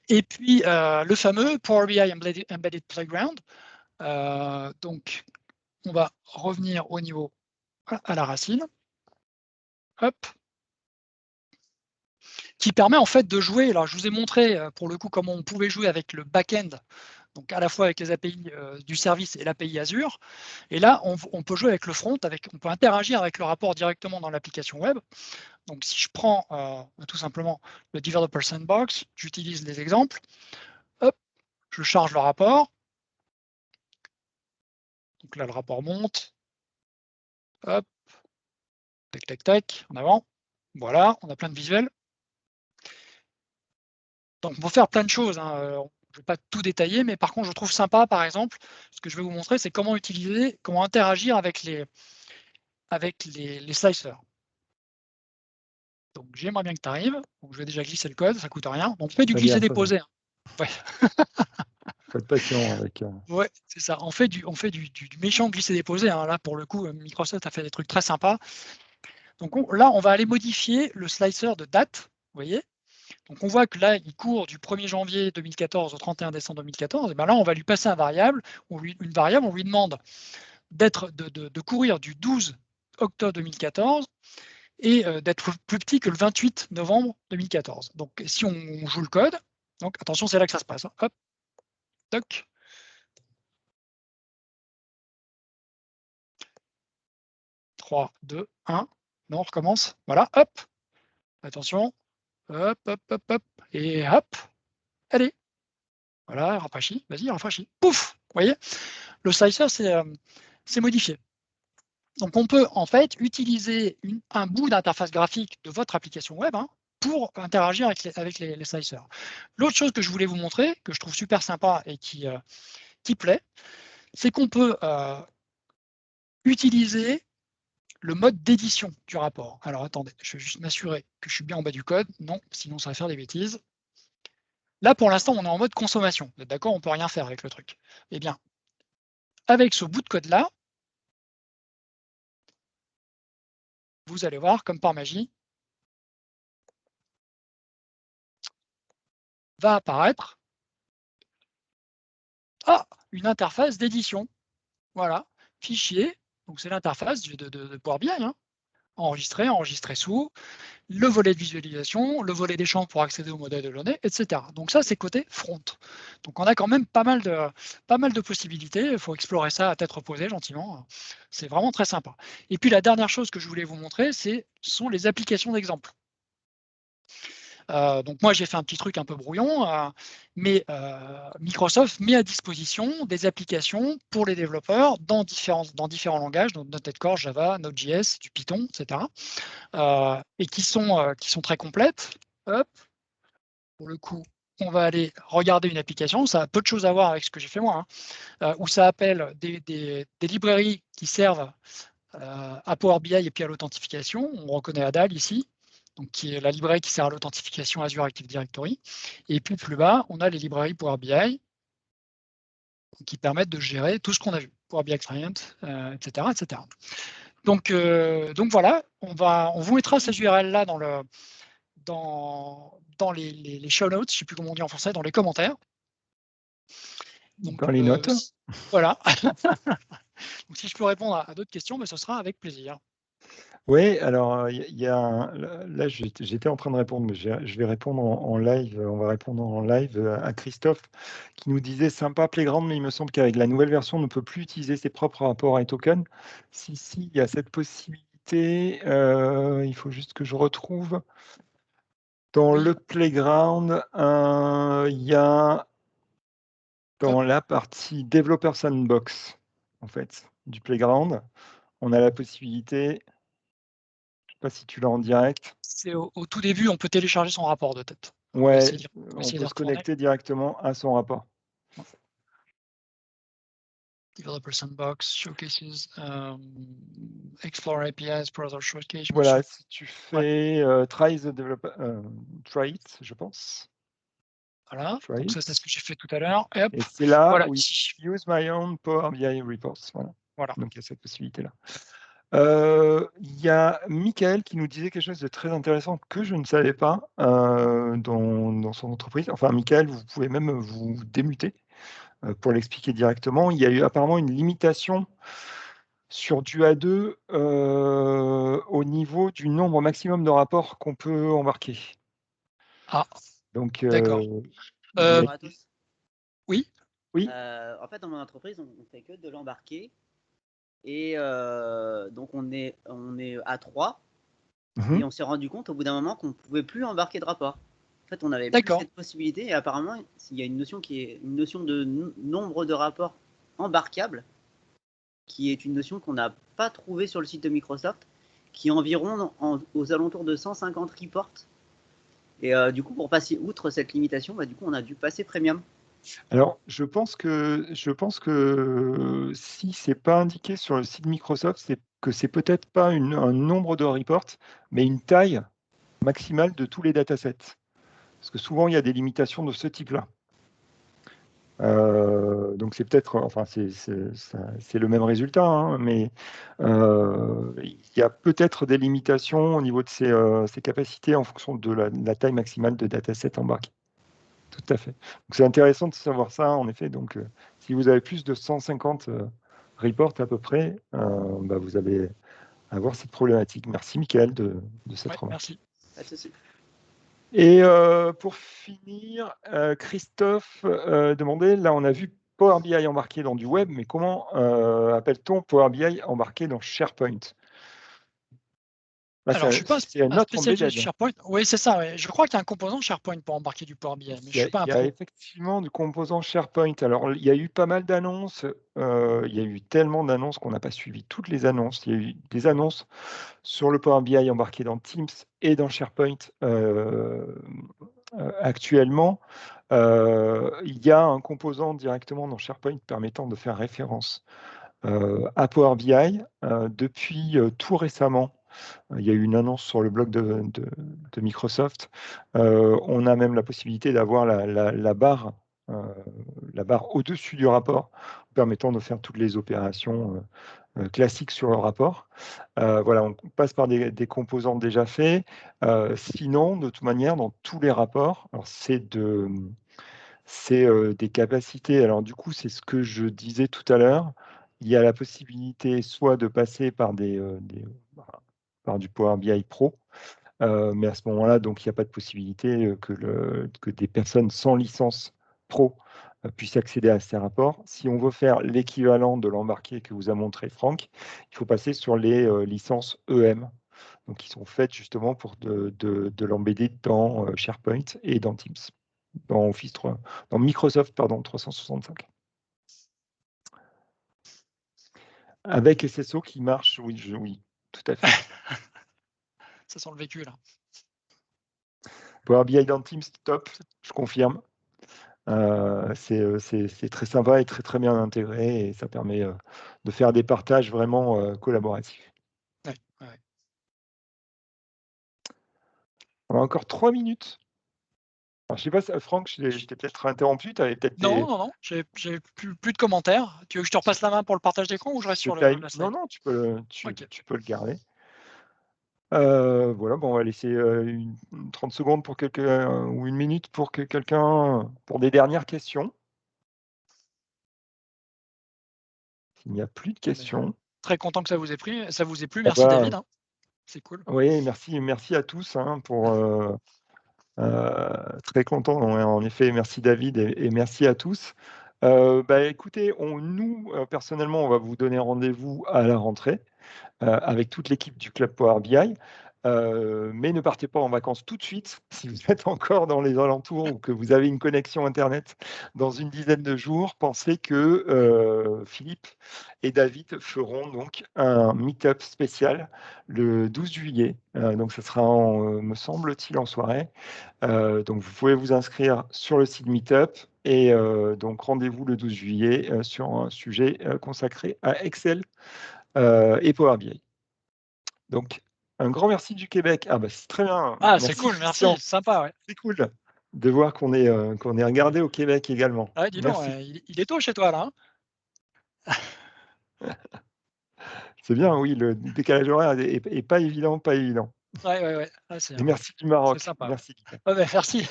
Et puis, le fameux Power BI Embedded Playground. Donc, on va revenir au niveau à la racine. Hop. Qui permet en fait de jouer. Alors, je vous ai montré pour le coup comment on pouvait jouer avec le back-end, donc à la fois avec les API du service et l'API Azure. Et là, on peut jouer avec le front, on peut interagir avec le rapport directement dans l'application web. Donc, si je prends tout simplement le Developer Sandbox, j'utilise les exemples, hop, je charge le rapport. Donc là, le rapport monte. Hop, tac, tac, tac, en avant. Voilà, on a plein de visuels. Donc, on peut faire plein de choses. Hein. Je ne vais pas tout détailler, mais par contre, je trouve sympa, par exemple, ce que je vais vous montrer, c'est comment utiliser, comment interagir avec les slicers. Donc, j'aimerais bien que tu arrives. Donc, je vais déjà glisser le code, ça ne coûte rien. Donc, on fait du glisser-déposer. Hein. Ouais. Faut être patient avec. Ouais, c'est ça. On fait du méchant glisser-déposer. Hein. Là, pour le coup, Microsoft a fait des trucs très sympas. Donc, là, on va aller modifier le slicer de date. Vous voyez ? Donc, on voit que là, il court du 1er janvier 2014 au 31 décembre 2014. Et bien là, on va lui passer une variable. On lui demande de courir du 12 octobre 2014 et d'être plus petit que le 28 novembre 2014. Donc, si on joue le code, donc attention, c'est là que ça se passe. Hein. Hop, toc. « 3, 2, 1. Non, on recommence. Voilà, hop. Attention. Hop, hop, hop, hop. Et hop. Allez. Voilà, rafraîchis. Vas-y, rafraîchis. Pouf. Vous voyez, le slicer, c'est modifié. Donc, on peut en fait utiliser un bout d'interface graphique de votre application web pour interagir avec les slicers. L'autre chose que je voulais vous montrer, que je trouve super sympa et qui plaît, c'est qu'on peut utiliser le mode d'édition du rapport. Alors, attendez, je vais juste m'assurer que je suis bien en bas du code. Non, sinon ça va faire des bêtises. Là, pour l'instant, on est en mode consommation. Vous êtes d'accord? On ne peut rien faire avec le truc. Eh bien, avec ce bout de code-là, vous allez voir, comme par magie, va apparaître une interface d'édition. Voilà, fichier, donc c'est l'interface de Power BI. Enregistrer sous, le volet de visualisation, le volet des champs pour accéder au modèle de données, etc. Donc ça, c'est côté front. Donc on a quand même pas mal de possibilités. Il faut explorer ça à tête reposée, gentiment. C'est vraiment très sympa. Et puis la dernière chose que je voulais vous montrer, sont les applications d'exemple. Donc moi, j'ai fait un petit truc un peu brouillon, mais Microsoft met à disposition des applications pour les développeurs dans différents langages, donc .NET Core, Java, Node.js, du Python, etc. Et qui sont très complètes. Hop, pour le coup, on va aller regarder une application. Ça a peu de choses à voir avec ce que j'ai fait moi, où ça appelle des librairies qui servent à Power BI et puis à l'authentification. On reconnaît Adal ici, donc qui est la librairie qui sert à l'authentification Azure Active Directory. Et puis plus bas, on a les librairies Power BI qui permettent de gérer tout ce qu'on a vu, Power BI Client, etc., etc. Donc voilà, on vous mettra ces URL-là dans les show notes, je ne sais plus comment on dit en français, dans les commentaires. Donc, dans les notes. Voilà. Donc, si je peux répondre à d'autres questions, mais ce sera avec plaisir. Oui, alors là, j'étais en train de répondre, mais je vais répondre en live. On va répondre en live à Christophe qui nous disait sympa Playground, mais il me semble qu'avec la nouvelle version, on ne peut plus utiliser ses propres rapports et tokens. Si, il y a cette possibilité. Il faut juste que je retrouve. Dans le Playground, il y a dans la partie Developer Sandbox, en fait, du Playground, on a la possibilité. Je ne sais pas si tu l'as en direct. C'est au tout début, on peut télécharger son rapport de tête. Ouais, on peut se connecter directement à son rapport. Developer Sandbox, Showcases, Explore APIs, Browser Showcase. Voilà, si tu fais Try the Developer, Try it, je pense. Voilà, donc ça c'est ce que j'ai fait tout à l'heure. Et c'est là voilà. où Use My Own Power BI Reports. Voilà. Voilà. Donc il y a cette possibilité-là. Il y a Michael qui nous disait quelque chose de très intéressant que je ne savais pas dans son entreprise. Enfin, Michael, vous pouvez même vous démuter pour l'expliquer directement. Il y a eu apparemment une limitation sur du A2 au niveau du nombre maximum de rapports qu'on peut embarquer. Ah, Donc, d'accord. Bonjour à tous. Oui. Oui. En fait, dans mon entreprise, on fait que de l'embarquer. Et donc, on est à 3. Et on s'est rendu compte au bout d'un moment qu'on ne pouvait plus embarquer de rapport. En fait, on n'avait plus cette possibilité. Et apparemment, il y a une notion qui est une notion de nombre de rapports embarquables, qui est une notion qu'on n'a pas trouvée sur le site de Microsoft, qui est environ aux alentours de 150 reports. Et du coup, pour passer outre cette limitation, du coup, on a dû passer premium. Alors, je pense que si c'est pas indiqué sur le site Microsoft, c'est que c'est peut-être pas un nombre de reports, mais une taille maximale de tous les datasets. Parce que souvent, il y a des limitations de ce type-là. Donc, c'est peut-être, enfin, c'est le même résultat, hein, mais il y a peut-être des limitations au niveau de ces capacités en fonction de la taille maximale de datasets embarqués. Tout à fait. Donc, c'est intéressant de savoir ça, en effet. Donc, si vous avez plus de 150 reports à peu près, vous allez avoir cette problématique. Merci, Michael, de cette remarque. Merci. Pas de souci. Et pour finir, Christophe demandait, là, on a vu Power BI embarqué dans du web, mais comment appelle-t-on Power BI embarqué dans SharePoint? Là, Alors, je ne suis pas c'est un un autre spécialiste embedded. de SharePoint. Oui, c'est ça. Ouais. Je crois qu'il y a un composant SharePoint pour embarquer du Power BI, mais je ne suis pas un Il y a pro. effectivement du composant SharePoint. Alors, il y a eu pas mal d'annonces. Il y a eu tellement d'annonces qu'on n'a pas suivi toutes les annonces. Il y a eu des annonces sur le Power BI embarqué dans Teams et dans SharePoint actuellement. Il y a un composant directement dans SharePoint permettant de faire référence à Power BI. Depuis tout récemment, il y a eu une annonce sur le blog de Microsoft. On a même la possibilité d'avoir la barre au-dessus du rapport, permettant de faire toutes les opérations classiques sur le rapport. Voilà, on passe par des composants déjà faits. Sinon, de toute manière, dans tous les rapports, alors c'est des capacités. Alors du coup, c'est ce que je disais tout à l'heure. Il y a la possibilité soit de passer par par du Power BI Pro, mais à ce moment-là, donc il n'y a pas de possibilité que des personnes sans licence Pro puissent accéder à ces rapports. Si on veut faire l'équivalent de l'embarqué que vous a montré Franck, il faut passer sur les licences EM, donc qui sont faites justement pour de l'embedder dans SharePoint et dans Teams, dans dans Microsoft 365. Avec SSO qui marche, oui, tout à fait. Ça sent le vécu, là. Power BI dans Teams, top, je confirme. C'est très sympa et très, très bien intégré et ça permet de faire des partages vraiment collaboratifs. Ouais. On a encore 3 minutes. Alors, je ne sais pas, Franck, je t'ai peut-être interrompu. Tu avais peut-être Non, j'ai plus de commentaires. Tu veux que je te repasse la main pour le partage d'écran ou je reste sur la slide? Non, tu peux le garder. Voilà, on va laisser 30 secondes pour ou une minute pour que quelqu'un, pour des dernières questions. S'il n'y a plus de questions. Très content que ça vous ait plu. Merci David. Hein. C'est cool. Oui, merci à tous pour très content. En effet, merci David et merci à tous. Écoutez, nous, personnellement, on va vous donner rendez-vous à la rentrée avec toute l'équipe du Club Power BI. Mais ne partez pas en vacances tout de suite. Si vous êtes encore dans les alentours ou que vous avez une connexion Internet dans une dizaine de jours, pensez que Philippe et David feront donc un meet-up spécial le 12 juillet. Donc, ce sera, me semble-t-il, en soirée. Donc, vous pouvez vous inscrire sur le site Meetup et donc rendez-vous le 12 juillet sur un sujet consacré à Excel et Power BI. Donc, un grand merci du Québec. C'est très bien. C'est cool, merci, sympa. Ouais. C'est cool de voir qu'on est regardé au Québec également. Dis donc, il est tôt chez toi là. Hein. C'est bien, oui, le décalage horaire est pas évident, pas évident. Ouais. Ah, Et merci du Maroc. c'est sympa. Merci, Guita. Merci.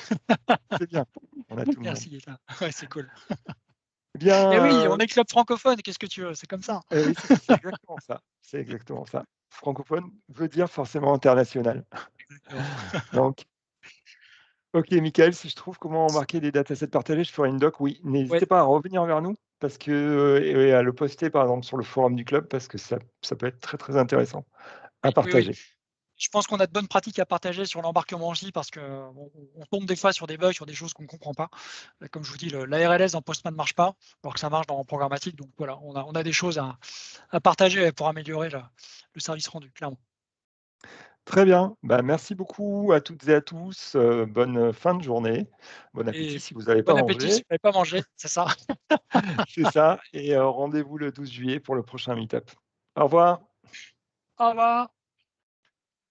C'est bien. On a tout le monde. Merci, Guita. Ouais, c'est cool. Eh bien, Et oui, on est club francophone, qu'est-ce que tu veux? C'est comme ça. oui, c'est exactement ça. C'est exactement ça. Francophone veut dire forcément international. Donc, OK, Michael, si je trouve comment embarquer des datasets partagés, je ferai une doc, oui. Ouais, N'hésitez pas à revenir vers nous parce que et à le poster, par exemple, sur le forum du club parce que ça peut être très, très intéressant à oui. partager. Je pense qu'on a de bonnes pratiques à partager sur l'embarquement aussi parce que on tombe des fois sur des bugs, sur des choses qu'on ne comprend pas. Comme je vous dis, la RLS en Postman ne marche pas, alors que ça marche dans programmatique. Donc voilà, on a des choses à partager pour améliorer le service rendu, clairement. Très bien. Bah, merci beaucoup à toutes et à tous. Bonne fin de journée. Bon appétit Et si vous n'avez pas bon appétit si mangé. vous n'avez pas mangé, c'est ça. C'est ça et rendez-vous le 12 juillet pour le prochain meet-up. Au revoir. Au revoir.